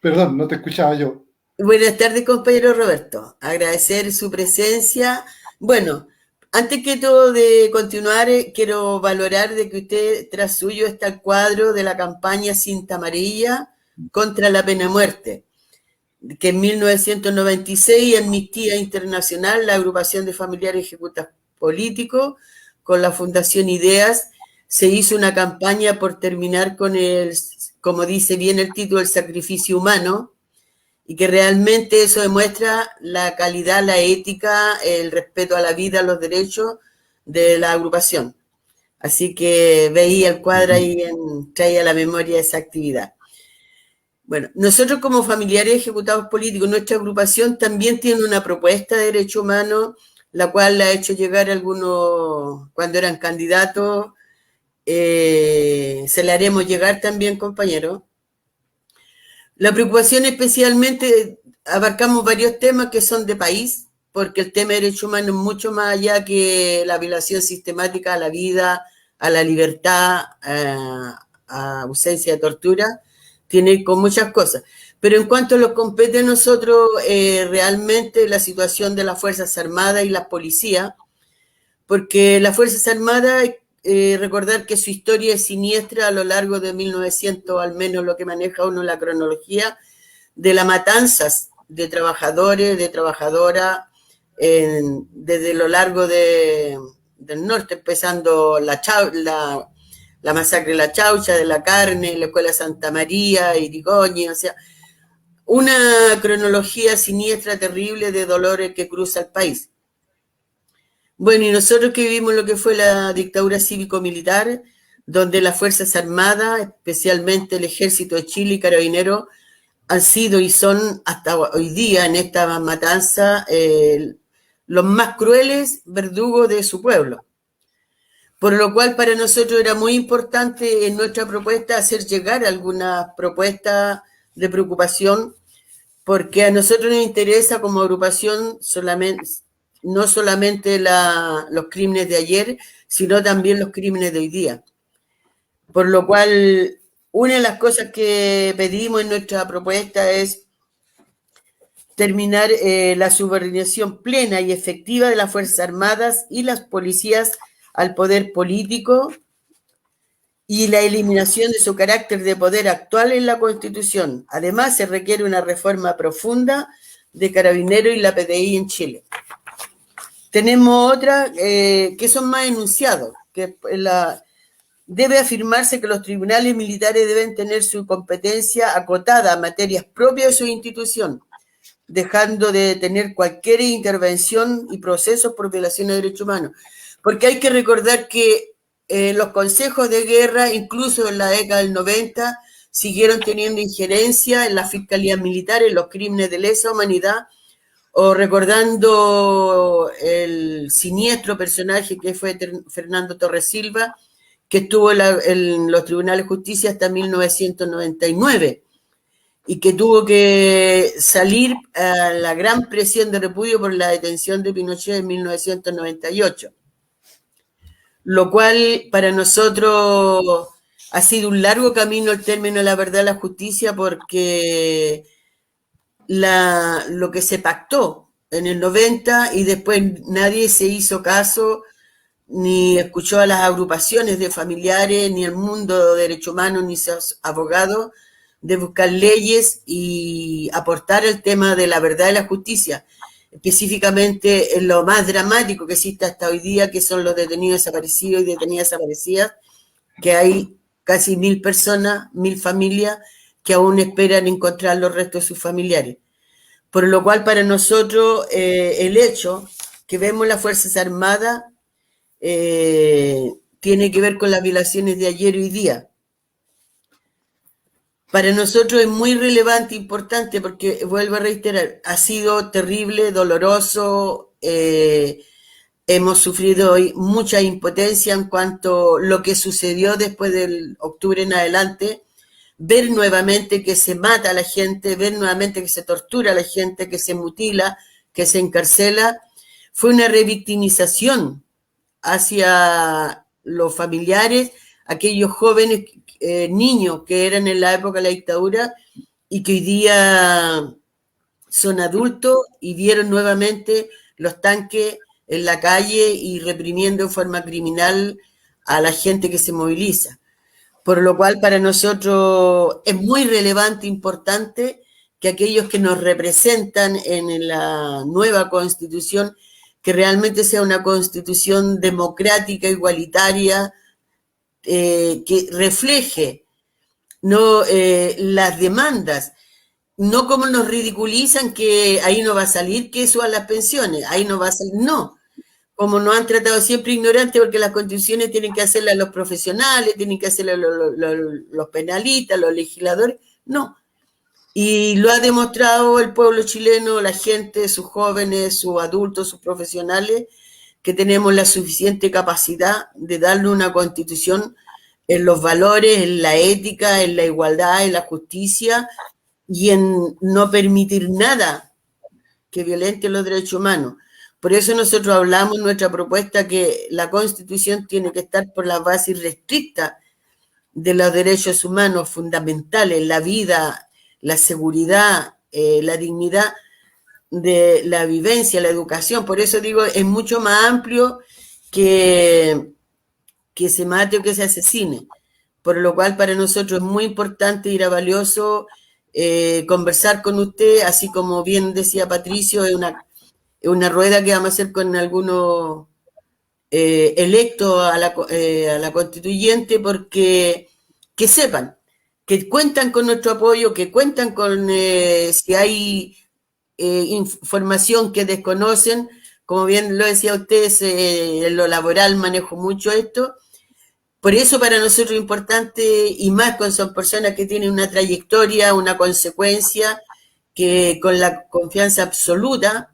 Perdón, no te escuchaba yo. Buenas tardes, compañero Roberto. Agradecer su presencia. Bueno, antes que todo de continuar, quiero valorar de que usted tras suyo está el cuadro de la campaña Cinta Amarilla contra la pena de muerte, que en 1996 Amnistía Internacional, la agrupación de familiares ejecutados políticos, con la Fundación Ideas, se hizo una campaña por terminar con como dice bien el título, el sacrificio humano, y que realmente eso demuestra la calidad, la ética, el respeto a la vida, a los derechos de la agrupación. Así que veía el cuadro ahí, traía a la memoria esa actividad. Bueno, nosotros como familiares ejecutados políticos, nuestra agrupación también tiene una propuesta de derechos humanos, la cual la ha hecho llegar a algunos cuando eran candidatos. Se la haremos llegar también, compañeros. La preocupación especialmente, abarcamos varios temas que son de país, porque el tema de derechos humanos es mucho más allá que la violación sistemática a la vida, a la libertad, a ausencia de tortura, tiene con muchas cosas. Pero en cuanto nos compete a nosotros, realmente la situación de las Fuerzas Armadas y las policías, porque las Fuerzas Armadas, recordar que su historia es siniestra a lo largo de 1900, al menos lo que maneja uno la cronología, de las matanzas de trabajadores, de trabajadoras, desde lo largo del norte, empezando la masacre de la Chaucha, de la Carne, la Escuela Santa María, Irigoyen, o sea, una cronología siniestra, terrible de dolores que cruza el país. Bueno, y nosotros que vivimos lo que fue la dictadura cívico-militar, donde las Fuerzas Armadas, especialmente el Ejército de Chile y Carabineros, han sido y son hasta hoy día en esta matanza los más crueles verdugos de su pueblo. Por lo cual para nosotros era muy importante en nuestra propuesta hacer llegar algunas propuestas de preocupación, porque a nosotros nos interesa como agrupación no solamente los crímenes de ayer, sino también los crímenes de hoy día. Por lo cual, una de las cosas que pedimos en nuestra propuesta es terminar la subordinación plena y efectiva de las Fuerzas Armadas y las policías al poder político y la eliminación de su carácter de poder actual en la Constitución. Además, se requiere una reforma profunda de Carabineros y la PDI en Chile. Tenemos otra que son más enunciados, que debe afirmarse que los tribunales militares deben tener su competencia acotada a materias propias de su institución, dejando de tener cualquier intervención y procesos por violaciones de derechos humanos. Porque hay que recordar que los consejos de guerra, incluso en la década del 90, siguieron teniendo injerencia en las fiscalías militares, en los crímenes de lesa humanidad, o recordando el siniestro personaje que fue Fernando Torres Silva, que estuvo en los tribunales de justicia hasta 1999 y que tuvo que salir a la gran presión de repudio por la detención de Pinochet en 1998. Lo cual para nosotros ha sido un largo camino el término de la verdad y la justicia, porque lo que se pactó en el 90 y después nadie se hizo caso, ni escuchó a las agrupaciones de familiares, ni el mundo de derechos humanos, ni sus abogados, de buscar leyes y aportar el tema de la verdad y la justicia, específicamente en lo más dramático que existe hasta hoy día, que son los detenidos desaparecidos y detenidas desaparecidas, que hay casi 1000 personas, 1000 familias que aún esperan encontrar los restos de sus familiares. Por lo cual para nosotros el hecho que vemos las Fuerzas Armadas tiene que ver con las violaciones de ayer y hoy día. Para nosotros es muy relevante, importante, porque, vuelvo a reiterar, ha sido terrible, doloroso, hemos sufrido hoy mucha impotencia en cuanto a lo que sucedió después del octubre en adelante, ver nuevamente que se mata a la gente, ver nuevamente que se tortura a la gente, que se mutila, que se encarcela, fue una revictimización hacia los familiares, aquellos jóvenes niños que eran en la época de la dictadura y que hoy día son adultos y vieron nuevamente los tanques en la calle y reprimiendo en forma criminal a la gente que se moviliza. Por lo cual para nosotros es muy relevante, importante, que aquellos que nos representan en la nueva Constitución, que realmente sea una Constitución democrática, igualitaria, que refleje las demandas no como nos ridiculizan que ahí no va a salir que suban las pensiones, ahí no va a salir, no. Como nos han tratado siempre ignorantes, porque las constituciones tienen que hacerlas los profesionales, tienen que hacerlas los penalistas, los legisladores, no. Y lo ha demostrado el pueblo chileno, la gente, sus jóvenes, sus adultos, sus profesionales, que tenemos la suficiente capacidad de darle una constitución en los valores, en la ética, en la igualdad, en la justicia y en no permitir nada que violente los derechos humanos. Por eso nosotros hablamos en nuestra propuesta que la Constitución tiene que estar por la base irrestricta de los derechos humanos fundamentales, la vida, la seguridad, la dignidad de la vivencia, la educación. Por eso digo, es mucho más amplio que se mate o que se asesine. Por lo cual para nosotros es muy importante y era valioso conversar con usted, así como bien decía Patricio, es una rueda que vamos a hacer con algunos electos a la constituyente, porque que sepan, que cuentan con nuestro apoyo, que cuentan con si hay información que desconocen, como bien lo decía usted, en lo laboral manejo mucho esto. Por eso para nosotros es importante, y más con son personas que tienen una trayectoria, una consecuencia, que con la confianza absoluta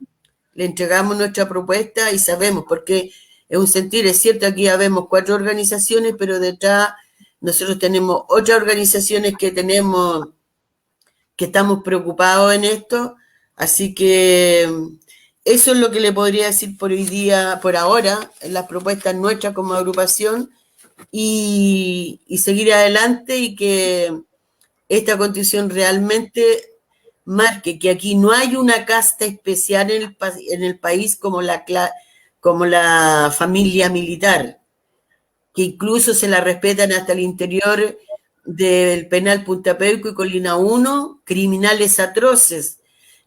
le entregamos nuestra propuesta y sabemos, porque es un sentir, es cierto, aquí habemos 4 organizaciones, pero detrás nosotros tenemos otras organizaciones que estamos preocupados en esto, así que eso es lo que le podría decir por hoy día, por ahora, en las propuestas nuestras como agrupación, y seguir adelante y que esta constitución realmente marque que aquí no hay una casta especial en el país como la familia militar, que incluso se la respetan hasta el interior del penal Punta Peuco y Colina 1, criminales atroces,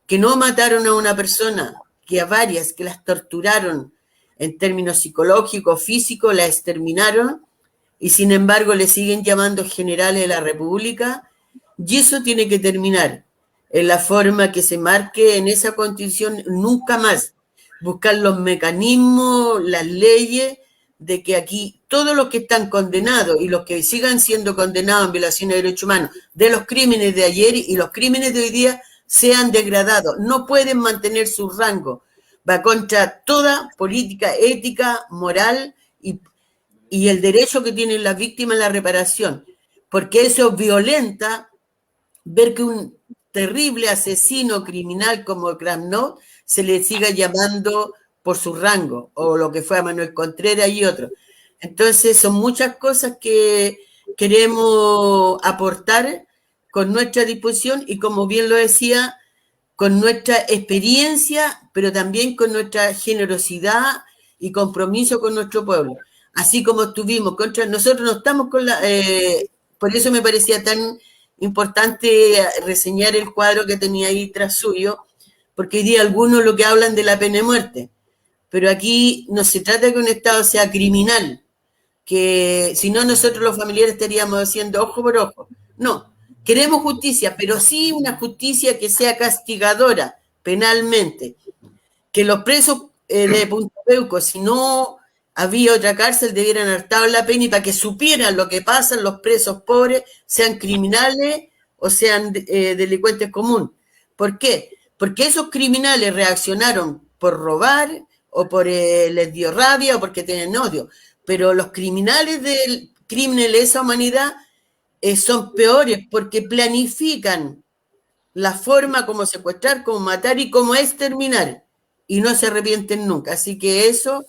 que no mataron a una persona, que a varias, que las torturaron en términos psicológicos, físicos, las exterminaron, y sin embargo le siguen llamando generales de la República, y eso tiene que terminar en la forma que se marque en esa constitución, nunca más buscar los mecanismos, las leyes, de que aquí todos los que están condenados y los que sigan siendo condenados en violación de derechos humanos, de los crímenes de ayer y los crímenes de hoy día, sean degradados, no pueden mantener su rango, va contra toda política ética, moral y el derecho que tienen las víctimas a la reparación, porque eso violenta ver que un terrible asesino criminal como Kramnov se le siga llamando por su rango, o lo que fue a Manuel Contreras y otros. Entonces son muchas cosas que queremos aportar con nuestra disposición y, como bien lo decía, con nuestra experiencia, pero también con nuestra generosidad y compromiso con nuestro pueblo. Así como estuvimos contra nosotros, no estamos con la... por eso me parecía tan importante reseñar el cuadro que tenía ahí tras suyo, porque hoy día algunos lo que hablan de la pena de muerte, pero aquí no se trata de que un Estado sea criminal, que si no nosotros los familiares estaríamos haciendo ojo por ojo. No, queremos justicia, pero sí una justicia que sea castigadora penalmente, que los presos de Punta Peuco, si no había otra cárcel, debieran haber estado en la pena, y para que supieran lo que pasa, los presos pobres, sean criminales o sean delincuentes comunes. ¿Por qué? Porque esos criminales reaccionaron por robar o por les dio rabia o porque tienen odio, pero los criminales del crimen de lesa humanidad son peores porque planifican la forma como secuestrar, como matar y como exterminar, y no se arrepienten nunca. Así que eso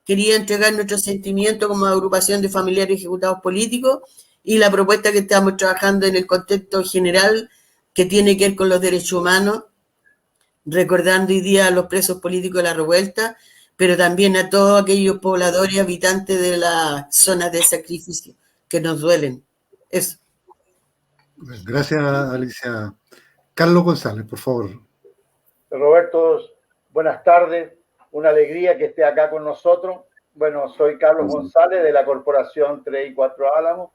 quería entregar nuestro sentimiento como agrupación de familiares ejecutados políticos y la propuesta que estamos trabajando en el contexto general que tiene que ver con los derechos humanos, recordando hoy día a los presos políticos de la revuelta, pero también a todos aquellos pobladores y habitantes de las zonas de sacrificio que nos duelen. Eso. Gracias, Alicia. Carlos González, por favor. Roberto, buenas tardes. Una alegría que esté acá con nosotros. Bueno, soy Carlos González de la Corporación 3 y 4 Álamos.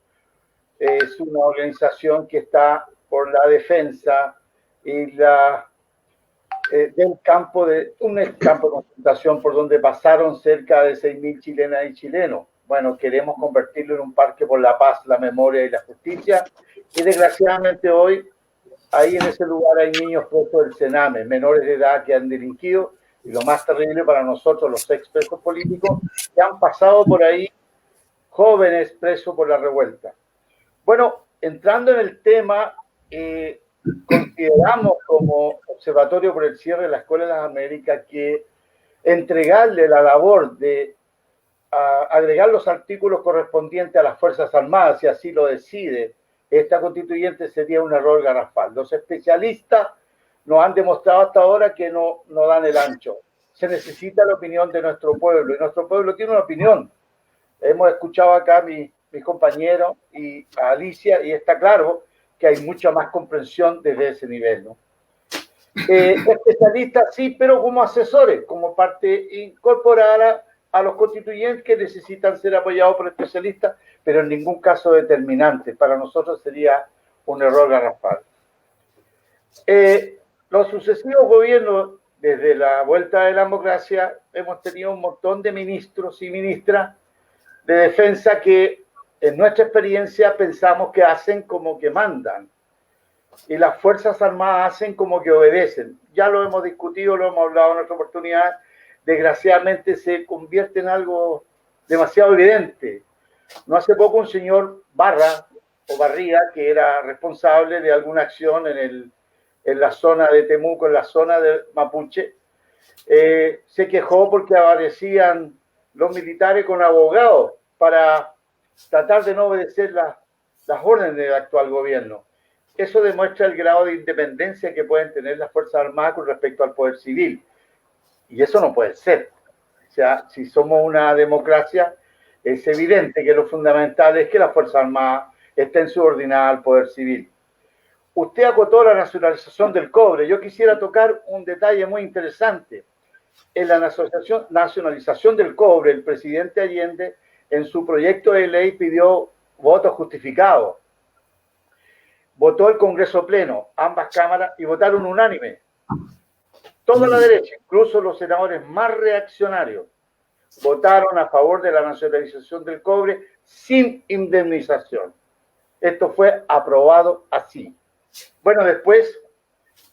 Es una organización que está por la defensa y del campo un ex campo de concentración por donde pasaron cerca de 6.000 chilenas y chilenos. Bueno, queremos convertirlo en un parque por la paz, la memoria y la justicia, y desgraciadamente hoy ahí en ese lugar hay niños presos del Sename, menores de edad que han delinquido, y lo más terrible para nosotros, los ex presos políticos, que han pasado por ahí jóvenes presos por la revuelta. Bueno, entrando en el tema, consideramos como Observatorio por el Cierre de la Escuela de las Américas que entregarle la labor de agregar los artículos correspondientes a las Fuerzas Armadas, si así lo decide esta constituyente, sería un error garrafal. Los especialistas nos han demostrado hasta ahora que no dan el ancho. Se necesita la opinión de nuestro pueblo, y nuestro pueblo tiene una opinión. Hemos escuchado acá a mis compañeros y a Alicia, y está claro que hay mucha más comprensión desde ese nivel, ¿no? Especialistas sí, pero como asesores, como parte incorporada a los constituyentes que necesitan ser apoyados por especialistas, pero en ningún caso determinante. Para nosotros sería un error garrafal. Los sucesivos gobiernos, desde la vuelta de la democracia, hemos tenido un montón de ministros y ministras de defensa que, en nuestra experiencia, pensamos que hacen como que mandan, y las Fuerzas Armadas hacen como que obedecen. Ya lo hemos discutido, lo hemos hablado en otra oportunidad. Desgraciadamente se convierte en algo demasiado evidente. No hace poco un señor Barriga, que era responsable de alguna acción en la zona de Temuco, en la zona de Mapuche, se quejó porque aparecían los militares con abogados para tratar de no obedecer las órdenes del actual gobierno. Eso demuestra el grado de independencia que pueden tener las Fuerzas Armadas con respecto al poder civil. Y eso no puede ser. O sea, si somos una democracia, es evidente que lo fundamental es que las Fuerzas Armadas estén subordinadas al poder civil. Usted acotó la nacionalización del cobre. Yo quisiera tocar un detalle muy interesante. En la nacionalización del cobre, el presidente Allende, en su proyecto de ley, pidió votos justificados. Votó el Congreso Pleno, ambas cámaras, y votaron unánime. Toda la derecha, incluso los senadores más reaccionarios, votaron a favor de la nacionalización del cobre sin indemnización. Esto fue aprobado así. Bueno, después,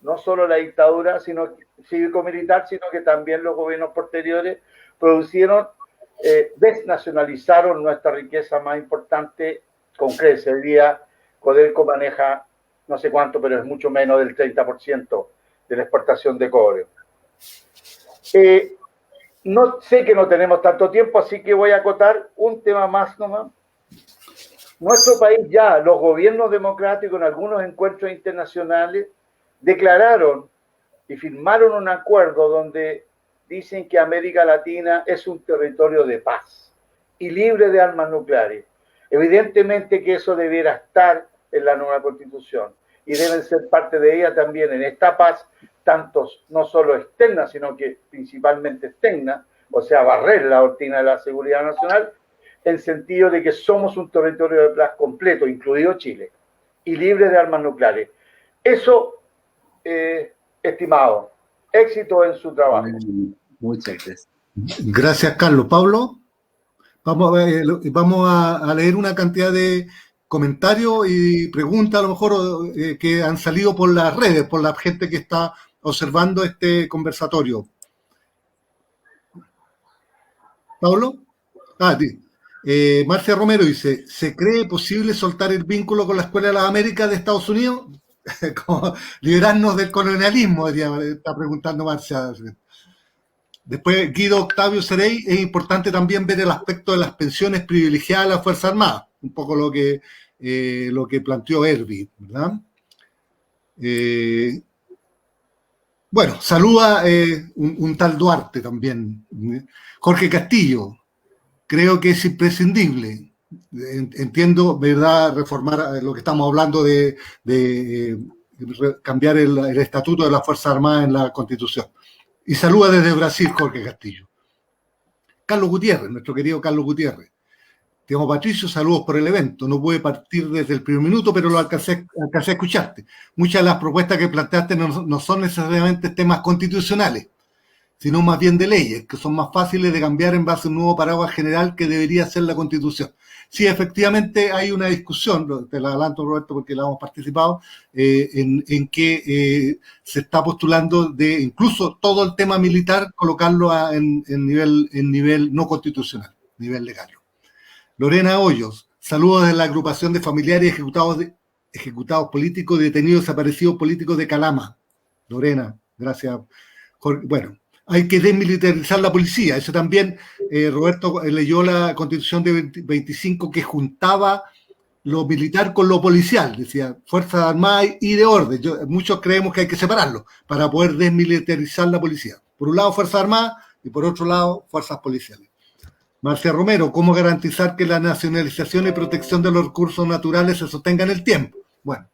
no solo la dictadura cívico-militar, sino que también los gobiernos posteriores desnacionalizaron nuestra riqueza más importante con creces. Hoy día Codelco maneja no sé cuánto, pero es mucho menos del 30% de la exportación de cobre. No sé que no tenemos tanto tiempo, así que voy a acotar un tema más nomás. Nuestro país ya, los gobiernos democráticos en algunos encuentros internacionales declararon y firmaron un acuerdo donde dicen que América Latina es un territorio de paz y libre de armas nucleares. Evidentemente que eso debiera estar en la nueva Constitución y deben ser parte de ella también en esta paz, tanto no solo externa, sino que principalmente externa, o sea, barrer la cortina de la seguridad nacional, en sentido de que somos un territorio de paz completo, incluido Chile, y libre de armas nucleares. Eso, estimado, éxito en su trabajo. Muchas gracias. Gracias, Carlos. Pablo, vamos a leer una cantidad de comentarios y preguntas, a lo mejor, que han salido por las redes, por la gente que está observando este conversatorio. ¿Pablo? Marcia Romero dice, ¿se cree posible soltar el vínculo con la Escuela de las Américas de Estados Unidos? Como liberarnos del colonialismo, está preguntando Marcia. Después, Guido Octavio Cerey, es importante también ver el aspecto de las pensiones privilegiadas de las Fuerzas Armadas, un poco lo que planteó Herbie, ¿verdad? Bueno, saluda un tal Duarte también. Jorge Castillo, creo que es imprescindible. Entiendo, ¿verdad?, reformar lo que estamos hablando de cambiar el estatuto de las Fuerzas Armadas en la Constitución. Y saluda desde Brasil, Jorge Castillo. Carlos Gutiérrez, nuestro querido Carlos Gutiérrez. Estimado Patricio, saludos por el evento. No pude partir desde el primer minuto, pero lo alcancé a escucharte. Muchas de las propuestas que planteaste no son necesariamente temas constitucionales, sino más bien de leyes, que son más fáciles de cambiar en base a un nuevo paraguas general que debería ser la Constitución. Sí, efectivamente hay una discusión, te la adelanto, Roberto, porque la hemos participado, en que se está postulando de incluso todo el tema militar, colocarlo en nivel no constitucional, nivel legal. Lorena Hoyos, saludos de la agrupación de familiares y ejecutados políticos detenidos desaparecidos políticos de Calama. Lorena, gracias. Bueno, hay que desmilitarizar la policía. Eso también, Roberto leyó la Constitución de 25 que juntaba lo militar con lo policial. Decía Fuerzas Armadas y de orden. Muchos creemos que hay que separarlo para poder desmilitarizar la policía. Por un lado, Fuerzas Armadas y por otro lado, Fuerzas Policiales. Marcia Romero, ¿cómo garantizar que la nacionalización y protección de los recursos naturales se sostenga en el tiempo? Bueno,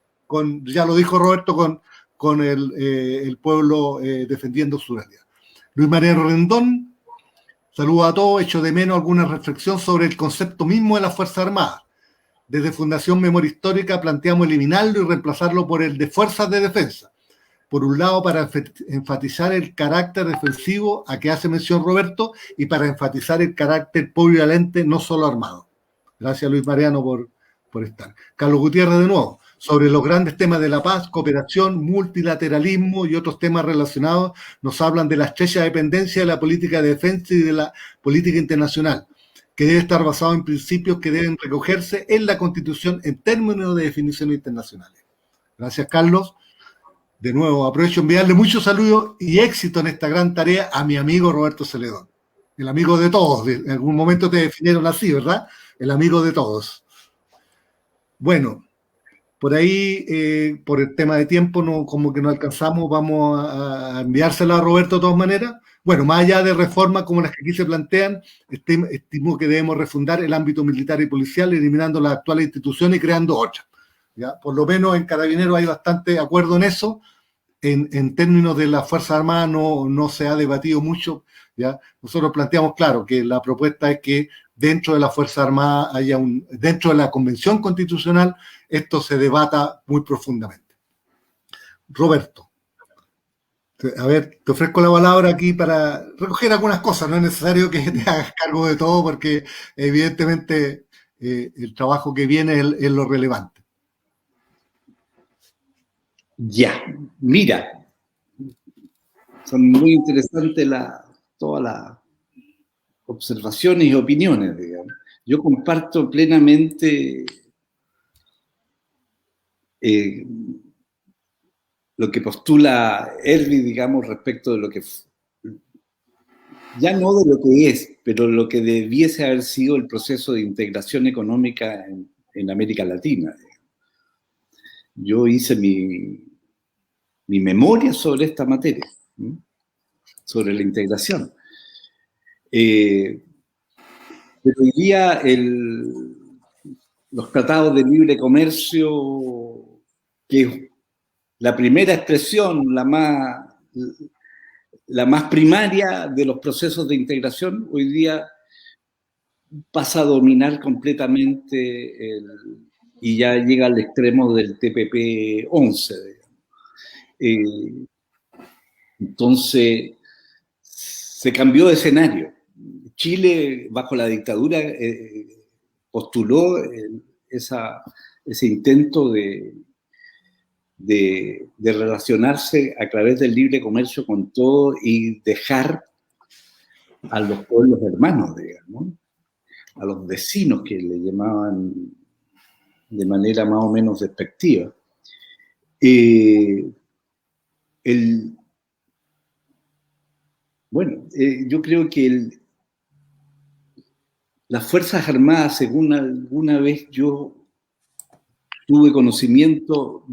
ya lo dijo Roberto, con el pueblo defendiendo su realidad. Luis Mariano Rendón, saludos a todos, echo de menos alguna reflexión sobre el concepto mismo de las Fuerzas Armadas. Desde Fundación Memoria Histórica planteamos eliminarlo y reemplazarlo por el de Fuerzas de Defensa. Por un lado, para enfatizar el carácter defensivo a que hace mención Roberto y para enfatizar el carácter polivalente, no solo armado. Gracias, Luis Mariano, por estar. Carlos Gutiérrez, de nuevo, sobre los grandes temas de la paz, cooperación, multilateralismo y otros temas relacionados, nos hablan de la estrecha dependencia de la política de defensa y de la política internacional, que debe estar basado en principios que deben recogerse en la Constitución en términos de definiciones internacionales. Gracias, Carlos. De nuevo, aprovecho enviarle muchos saludos y éxito en esta gran tarea a mi amigo Roberto Celedón. El amigo de todos. En algún momento te definieron así, ¿verdad? El amigo de todos. Bueno, por ahí, por el tema de tiempo, como que no alcanzamos, vamos a enviársela a Roberto de todas maneras. Bueno, más allá de reformas como las que aquí se plantean, estimo que debemos refundar el ámbito militar y policial, eliminando las actuales instituciones y creando otras. ¿Ya? Por lo menos en Carabineros hay bastante acuerdo en eso. En términos de las Fuerzas Armadas no se ha debatido mucho. ¿Ya? Nosotros planteamos, claro, que la propuesta es que dentro de las Fuerzas Armadas dentro de la Convención Constitucional, esto se debata muy profundamente. Roberto, a ver, te ofrezco la palabra aquí para recoger algunas cosas. No es necesario que te hagas cargo de todo porque evidentemente el trabajo que viene es lo relevante. Ya, mira, son muy interesantes todas las observaciones y opiniones, digamos. Yo comparto plenamente lo que postula Erwin, digamos, respecto de lo que, ya no de lo que es, pero lo que debiese haber sido el proceso de integración económica en América Latina. Yo hice mi memoria sobre esta materia, ¿sí? Sobre la integración. Pero hoy día los tratados de libre comercio, que es la primera expresión, la más primaria de los procesos de integración, hoy día pasa a dominar completamente y ya llega al extremo del TPP-11. Entonces, se cambió de escenario. Chile, bajo la dictadura, postuló ese intento de relacionarse a través del libre comercio con todo y dejar a los pueblos hermanos, digamos, a los vecinos que le llamaban de manera más o menos despectiva. Yo creo que las Fuerzas Armadas, según alguna vez yo tuve conocimiento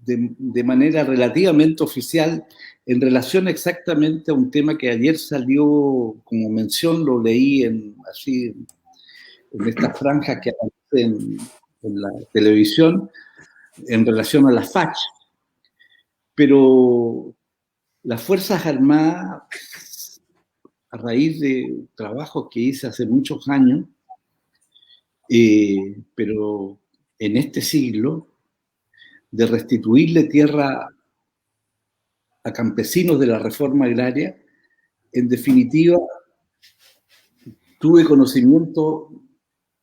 de manera relativamente oficial en relación exactamente a un tema que ayer salió como mención, lo leí en estas franjas que aparecen en la televisión en relación a la FACH. Pero las Fuerzas Armadas, a raíz de trabajos que hice hace muchos años, Pero en este siglo, de restituirle tierra a campesinos de la reforma agraria, en definitiva, tuve conocimiento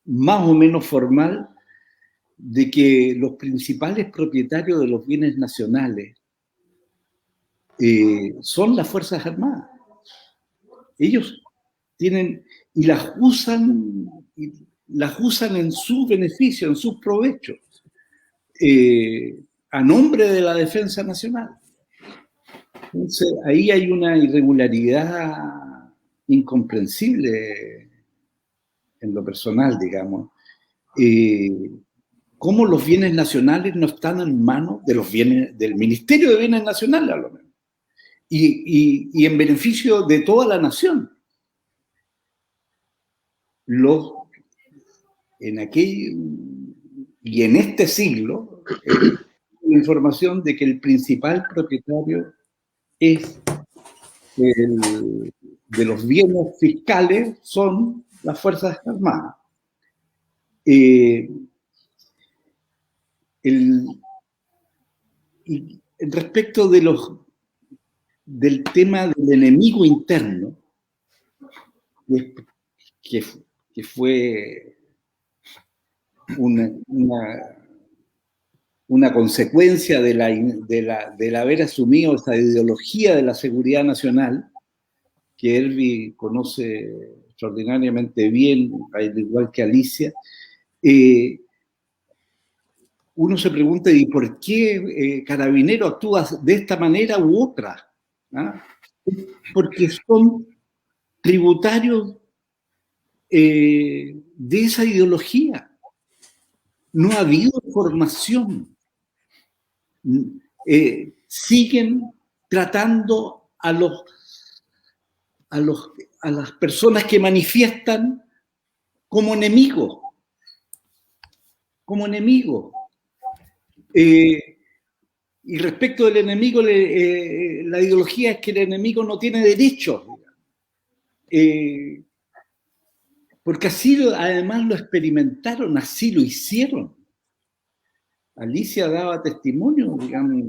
más o menos formal de que los principales propietarios de los bienes nacionales son las Fuerzas Armadas. Ellos tienen, y las usan en su beneficio, en sus provechos, a nombre de la defensa nacional. Entonces, ahí hay una irregularidad incomprensible en lo personal, digamos. Cómo los bienes nacionales no están en manos de los bienes, del Ministerio de Bienes Nacionales, a lo menos, y en beneficio de toda la nación. En este siglo, la información de que el principal propietario es de los bienes fiscales son las Fuerzas Armadas. Y respecto del tema del enemigo interno, que fue una consecuencia del haber asumido esa ideología de la seguridad nacional, que Herby conoce extraordinariamente bien, al igual que Alicia, uno se pregunta, ¿y por qué Carabinero actúa de esta manera u otra? ¿Ah? Porque son tributarios de esa ideología. No ha habido formación. Siguen tratando a las personas que manifiestan como enemigos. Como enemigos. Y respecto del enemigo, la ideología es que el enemigo no tiene derechos. Porque así además lo experimentaron, así lo hicieron. Alicia daba testimonio, digamos,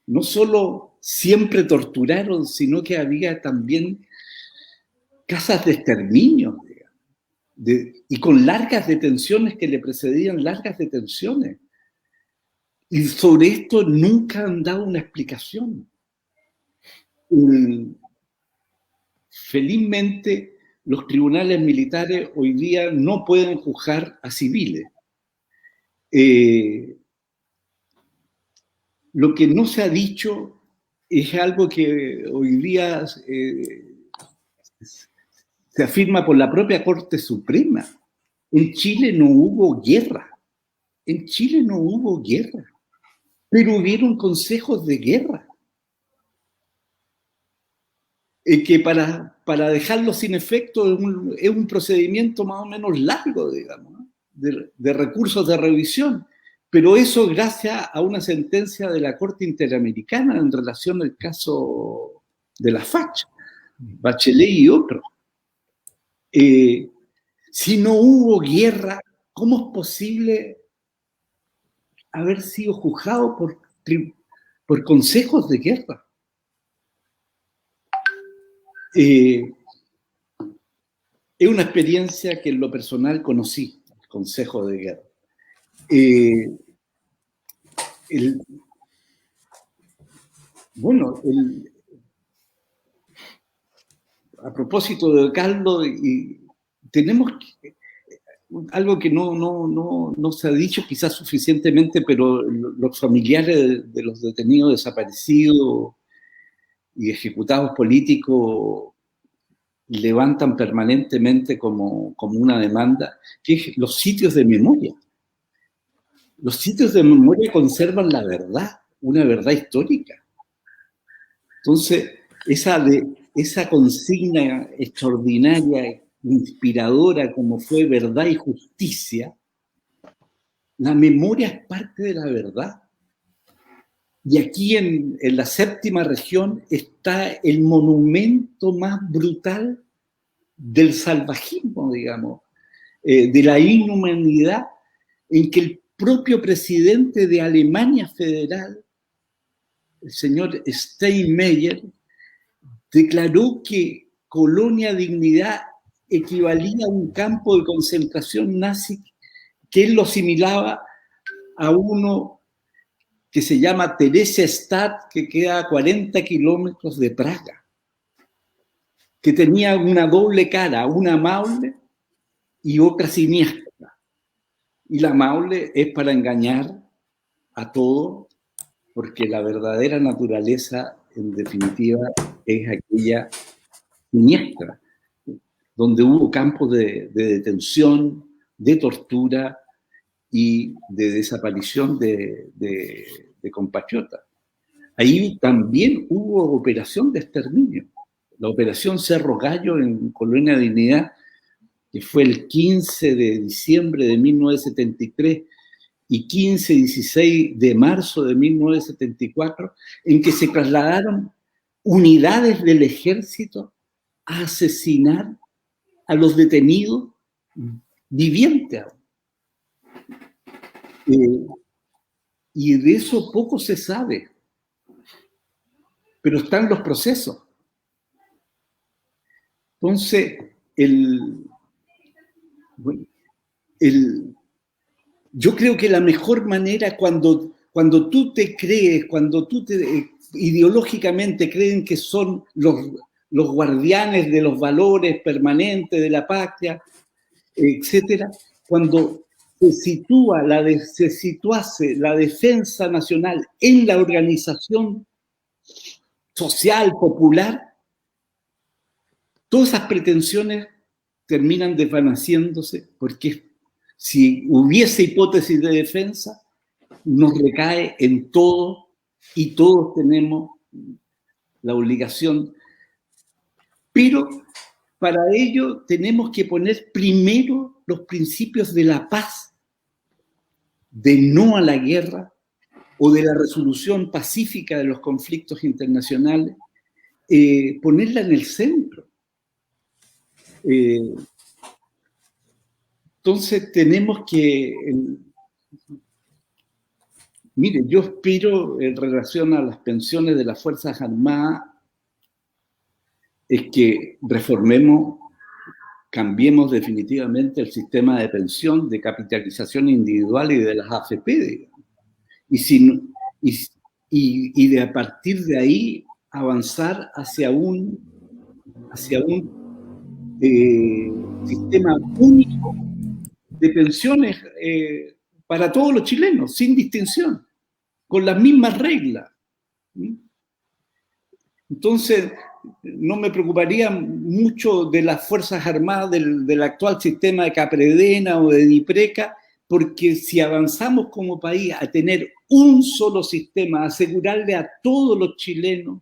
no solo siempre torturaron, sino que había también casas de exterminio, digamos, y con largas detenciones que le precedían largas detenciones. Y sobre esto nunca han dado una explicación. Felizmente, los tribunales militares hoy día no pueden juzgar a civiles. Lo que no se ha dicho es algo que hoy día se afirma por la propia Corte Suprema. En Chile no hubo guerra. En Chile no hubo guerra. Pero hubieron consejos de guerra. Que para dejarlo sin efecto es un procedimiento más o menos largo, digamos, ¿no? de recursos de revisión. Pero eso gracias a una sentencia de la Corte Interamericana en relación al caso de la FACH, Bachelet y otros. Si no hubo guerra, ¿cómo es posible haber sido juzgado por consejos de guerra? Es una experiencia que en lo personal conocí, el consejo de guerra. A propósito de Caldo, tenemos algo que no se ha dicho quizás suficientemente, pero los familiares de los detenidos desaparecidos y ejecutados políticos levantan permanentemente como una demanda, que es los sitios de memoria. Los sitios de memoria conservan la verdad, una verdad histórica. Entonces, esa consigna extraordinaria, inspiradora como fue verdad y justicia, la memoria es parte de la verdad. Y aquí en la séptima región está el monumento más brutal del salvajismo, digamos. de la inhumanidad en que el propio presidente de Alemania Federal, el señor Steinmeier, declaró que Colonia Dignidad equivalía a un campo de concentración nazi, que él lo asimilaba a uno que se llama Theresienstadt, que queda a 40 kilómetros de Praga, que tenía una doble cara, una amable y otra siniestra. Y la amable es para engañar a todos, porque la verdadera naturaleza, en definitiva, es aquella siniestra, donde hubo campos de detención, de tortura y de desaparición de compatriotas. Ahí también hubo operación de exterminio. La operación Cerro Gallo en Colonia Dignidad, que fue el 15 de diciembre de 1973 y 15-16 de marzo de 1974, en que se trasladaron unidades del ejército a asesinar a los detenidos vivientes. Y de eso poco se sabe, pero están los procesos. Entonces, yo creo que la mejor manera cuando tú te crees, ideológicamente creen que son los guardianes de los valores permanentes de la patria, etcétera, cuando se situase la defensa nacional en la organización social, popular, todas esas pretensiones terminan desvaneciéndose, porque si hubiese hipótesis de defensa, nos recae en todo y todos tenemos la obligación. Pero para ello tenemos que poner primero los principios de la paz, de no a la guerra o de la resolución pacífica de los conflictos internacionales, ponerla en el centro. Entonces tenemos que... Mire, yo espero en relación a las pensiones de las Fuerzas Armadas es que reformemos, cambiemos definitivamente el sistema de pensión, de capitalización individual y de las AFP, digamos. Y de a partir de ahí avanzar hacia un sistema único de pensiones para todos los chilenos, sin distinción, con las mismas reglas. Entonces, no me preocuparía mucho de las Fuerzas Armadas del actual sistema de Capredena o de DIPRECA, porque si avanzamos como país a tener un solo sistema, asegurarle a todos los chilenos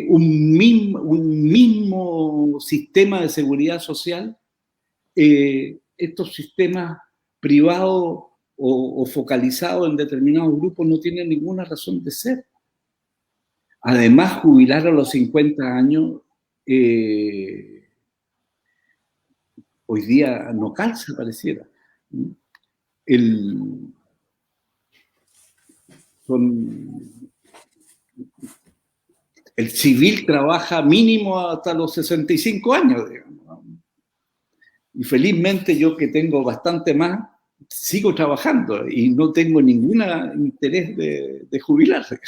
un mismo sistema de seguridad social, estos sistemas privados o focalizados en determinados grupos no tienen ninguna razón de ser. Además, jubilar a los 50 años hoy día no calza, pareciera. El civil trabaja mínimo hasta los 65 años, digamos. Y felizmente yo, que tengo bastante más, sigo trabajando y no tengo ningún interés de jubilarse.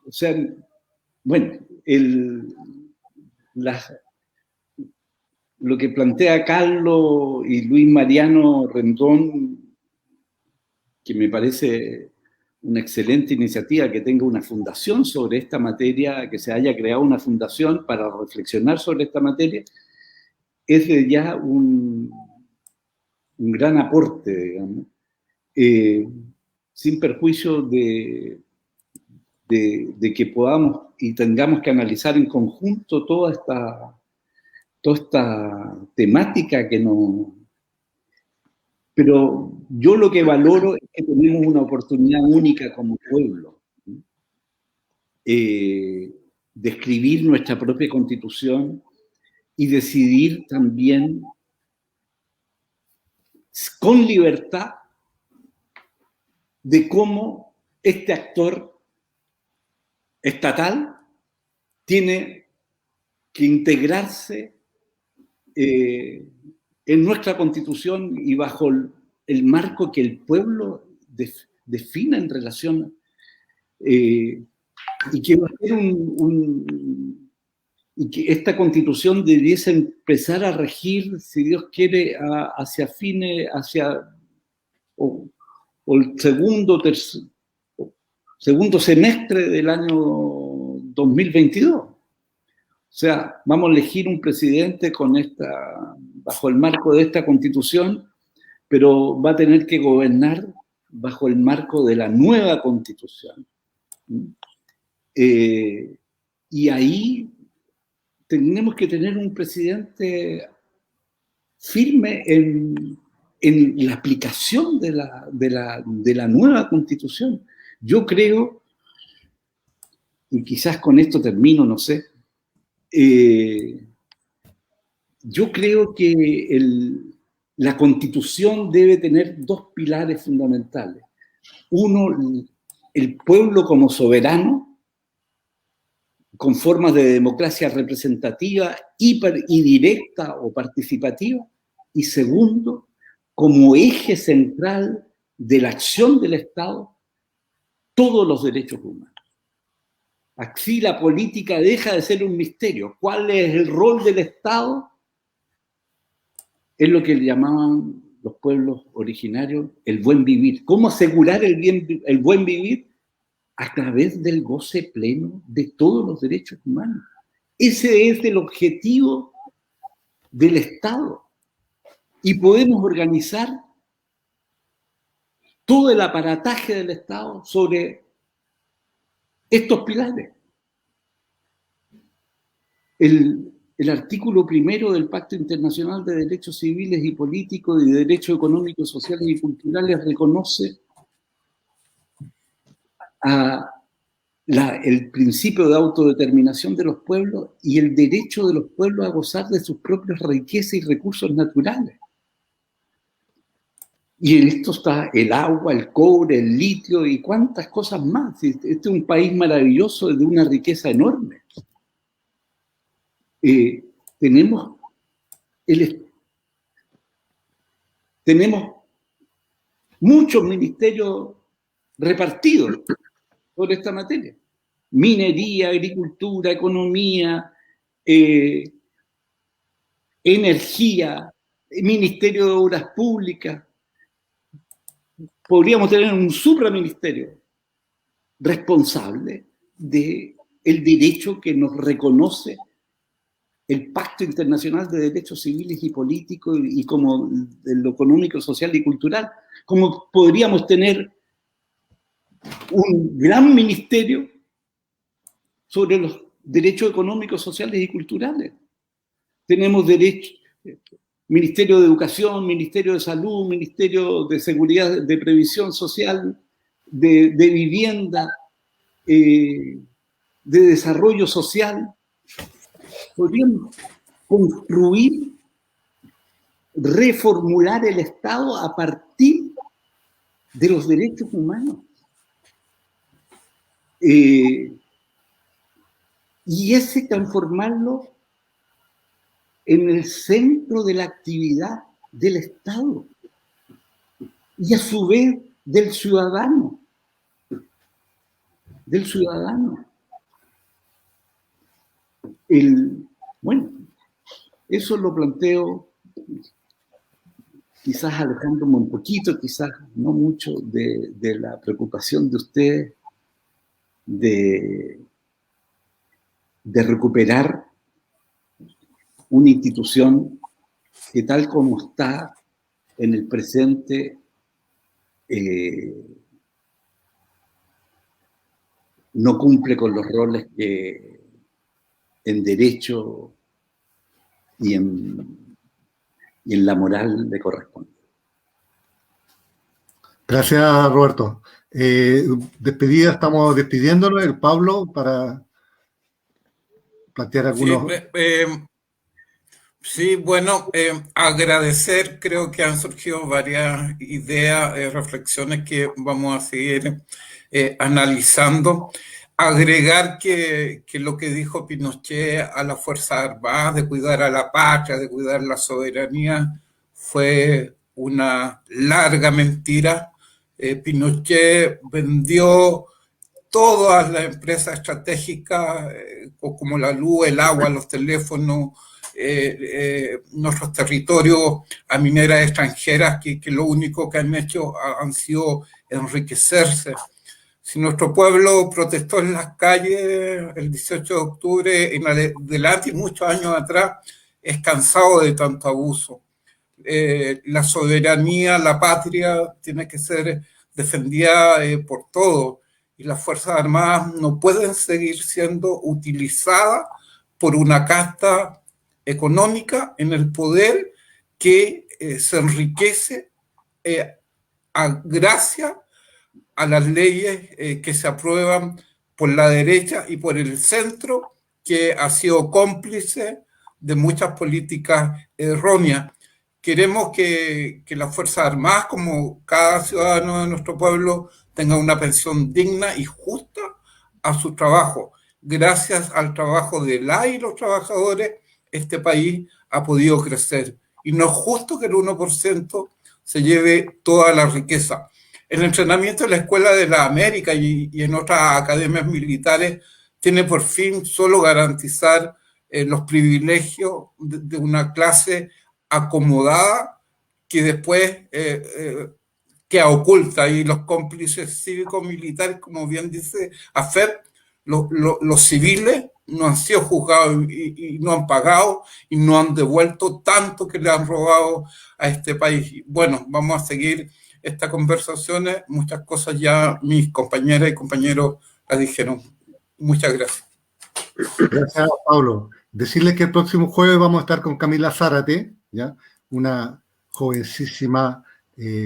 O sea, bueno, lo que plantea Carlos y Luis Mariano Rendón, que me parece una excelente iniciativa, que tenga una fundación sobre esta materia, que se haya creado una fundación para reflexionar sobre esta materia, es de ya un gran aporte, digamos, sin perjuicio de que podamos y tengamos que analizar en conjunto toda esta temática que nos... Pero yo lo que valoro es que tenemos una oportunidad única como pueblo. de escribir nuestra propia Constitución y decidir también con libertad de cómo este actor estatal tiene que integrarse en nuestra Constitución y bajo el marco que el pueblo defina en relación y que va a ser y que esta Constitución debiese empezar a regir, si Dios quiere, hacia fines, o el segundo semestre del año 2022. O sea, vamos a elegir un presidente bajo el marco de esta Constitución, pero va a tener que gobernar bajo el marco de la nueva Constitución. Y ahí tenemos que tener un presidente firme en la aplicación de la nueva Constitución. Yo creo, y quizás con esto termino, no sé, yo creo que la Constitución debe tener dos pilares fundamentales. Uno, el pueblo como soberano, con formas de democracia representativa y directa o participativa. Y segundo, como eje central de la acción del Estado, todos los derechos humanos. Así la política deja de ser un misterio. ¿Cuál es el rol del Estado? Es lo que le llamaban los pueblos originarios el buen vivir. ¿Cómo asegurar el buen vivir? A través del goce pleno de todos los derechos humanos. Ese es el objetivo del Estado. Y podemos organizar todo el aparataje del Estado sobre estos pilares. El artículo 1 del Pacto Internacional de Derechos Civiles y Políticos y de Derechos Económicos, Sociales y Culturales reconoce el principio de autodeterminación de los pueblos y el derecho de los pueblos a gozar de sus propias riquezas y recursos naturales. Y en esto está el agua, el cobre, el litio y cuántas cosas más. Este es un país maravilloso de una riqueza enorme. Tenemos muchos ministerios repartidos sobre esta materia. Minería, agricultura, economía, energía, Ministerio de Obras Públicas. Podríamos tener un supraministerio responsable del derecho que nos reconoce el Pacto Internacional de Derechos Civiles y Políticos y como de lo económico, social y cultural. Como podríamos tener un gran ministerio sobre los derechos económicos, sociales y culturales. Tenemos Ministerio de Educación, Ministerio de Salud, Ministerio de Seguridad, de Previsión Social, de Vivienda, de Desarrollo Social. Podríamos construir, reformular el Estado a partir de los derechos humanos. Y ese transformarlo en el centro de la actividad del Estado y a su vez del ciudadano. Bueno, eso lo planteo quizás alejándome un poquito, quizás no mucho de la preocupación de ustedes de recuperar una institución que tal como está en el presente no cumple con los roles que en derecho y en la moral le corresponde. Gracias, Roberto. Despedida, estamos despidiéndonos. El Pablo, para... plantear algunos... Sí, bueno, agradecer, creo que han surgido varias ideas, reflexiones que vamos a seguir analizando. Agregar que lo que dijo Pinochet a las Fuerzas Armadas de cuidar a la patria, de cuidar la soberanía, fue una larga mentira. Pinochet vendió todas las empresas estratégicas, como la luz, el agua, los teléfonos, nuestros territorios a mineras extranjeras que lo único que han hecho han sido enriquecerse. Si nuestro pueblo protestó en las calles el 18 de octubre en adelante y muchos años atrás, es cansado de tanto abuso. La soberanía, la patria tiene que ser defendida por todos, y las Fuerzas Armadas no pueden seguir siendo utilizadas por una casta económica en el poder que se enriquece gracias a las leyes que se aprueban por la derecha y por el centro, que ha sido cómplice de muchas políticas erróneas. Queremos que las Fuerzas Armadas, como cada ciudadano de nuestro pueblo, tenga una pensión digna y justa a su trabajo. Gracias al trabajo de y los trabajadores, este país ha podido crecer. Y no es justo que el 1% se lleve toda la riqueza. El entrenamiento en la Escuela de la América y en otras academias militares tiene por fin solo garantizar los privilegios de una clase acomodada que después queda oculta, y los cómplices cívicos militares, como bien dice AFEP, los civiles no han sido juzgados y no han pagado y no han devuelto tanto que le han robado a este país. Bueno, vamos a seguir estas conversaciones. Muchas cosas ya mis compañeras y compañeros las dijeron. Muchas gracias. Gracias, Pablo. Decirles que el próximo jueves vamos a estar con Camila Zárate, ¿ya? Una jovencísima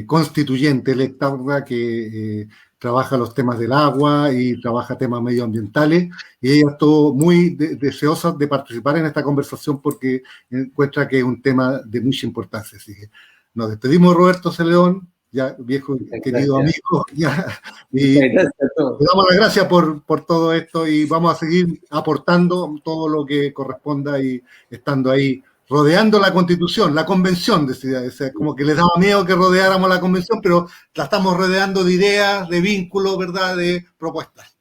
constituyente electa, ¿verdad? Que trabaja los temas del agua y trabaja temas medioambientales, y ella estuvo muy deseosa de participar en esta conversación porque encuentra que es un tema de mucha importancia. Así que nos despedimos, Roberto Celedón, ya viejo y querido amigo, ya, y le damos las gracias por todo esto, y vamos a seguir aportando todo lo que corresponda y estando ahí rodeando la Constitución, la Convención, decía, o sea, como que les daba miedo que rodeáramos la Convención, pero la estamos rodeando de ideas, de vínculos, ¿verdad?, de propuestas.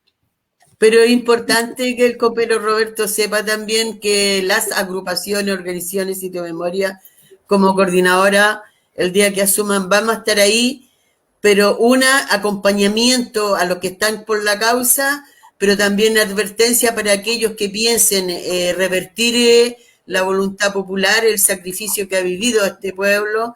Pero es importante que el compañero Roberto sepa también que las agrupaciones, organizaciones, sitio de memoria, como coordinadora, el día que asuman vamos a estar ahí, pero acompañamiento a los que están por la causa, pero también advertencia para aquellos que piensen revertir la voluntad popular, el sacrificio que ha vivido este pueblo,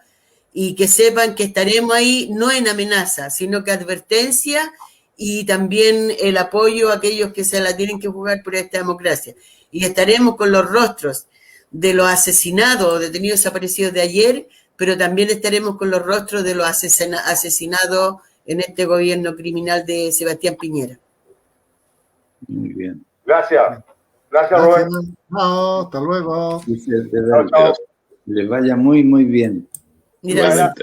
y que sepan que estaremos ahí no en amenaza, sino que advertencia, y también el apoyo a aquellos que se la tienen que jugar por esta democracia. Y estaremos con los rostros de los asesinados, detenidos desaparecidos de ayer, pero también estaremos con los rostros de los asesinados en este gobierno criminal de Sebastián Piñera. Muy bien. Gracias. Gracias, Roberto. No, hasta luego. Les vaya muy, muy bien. Gracias.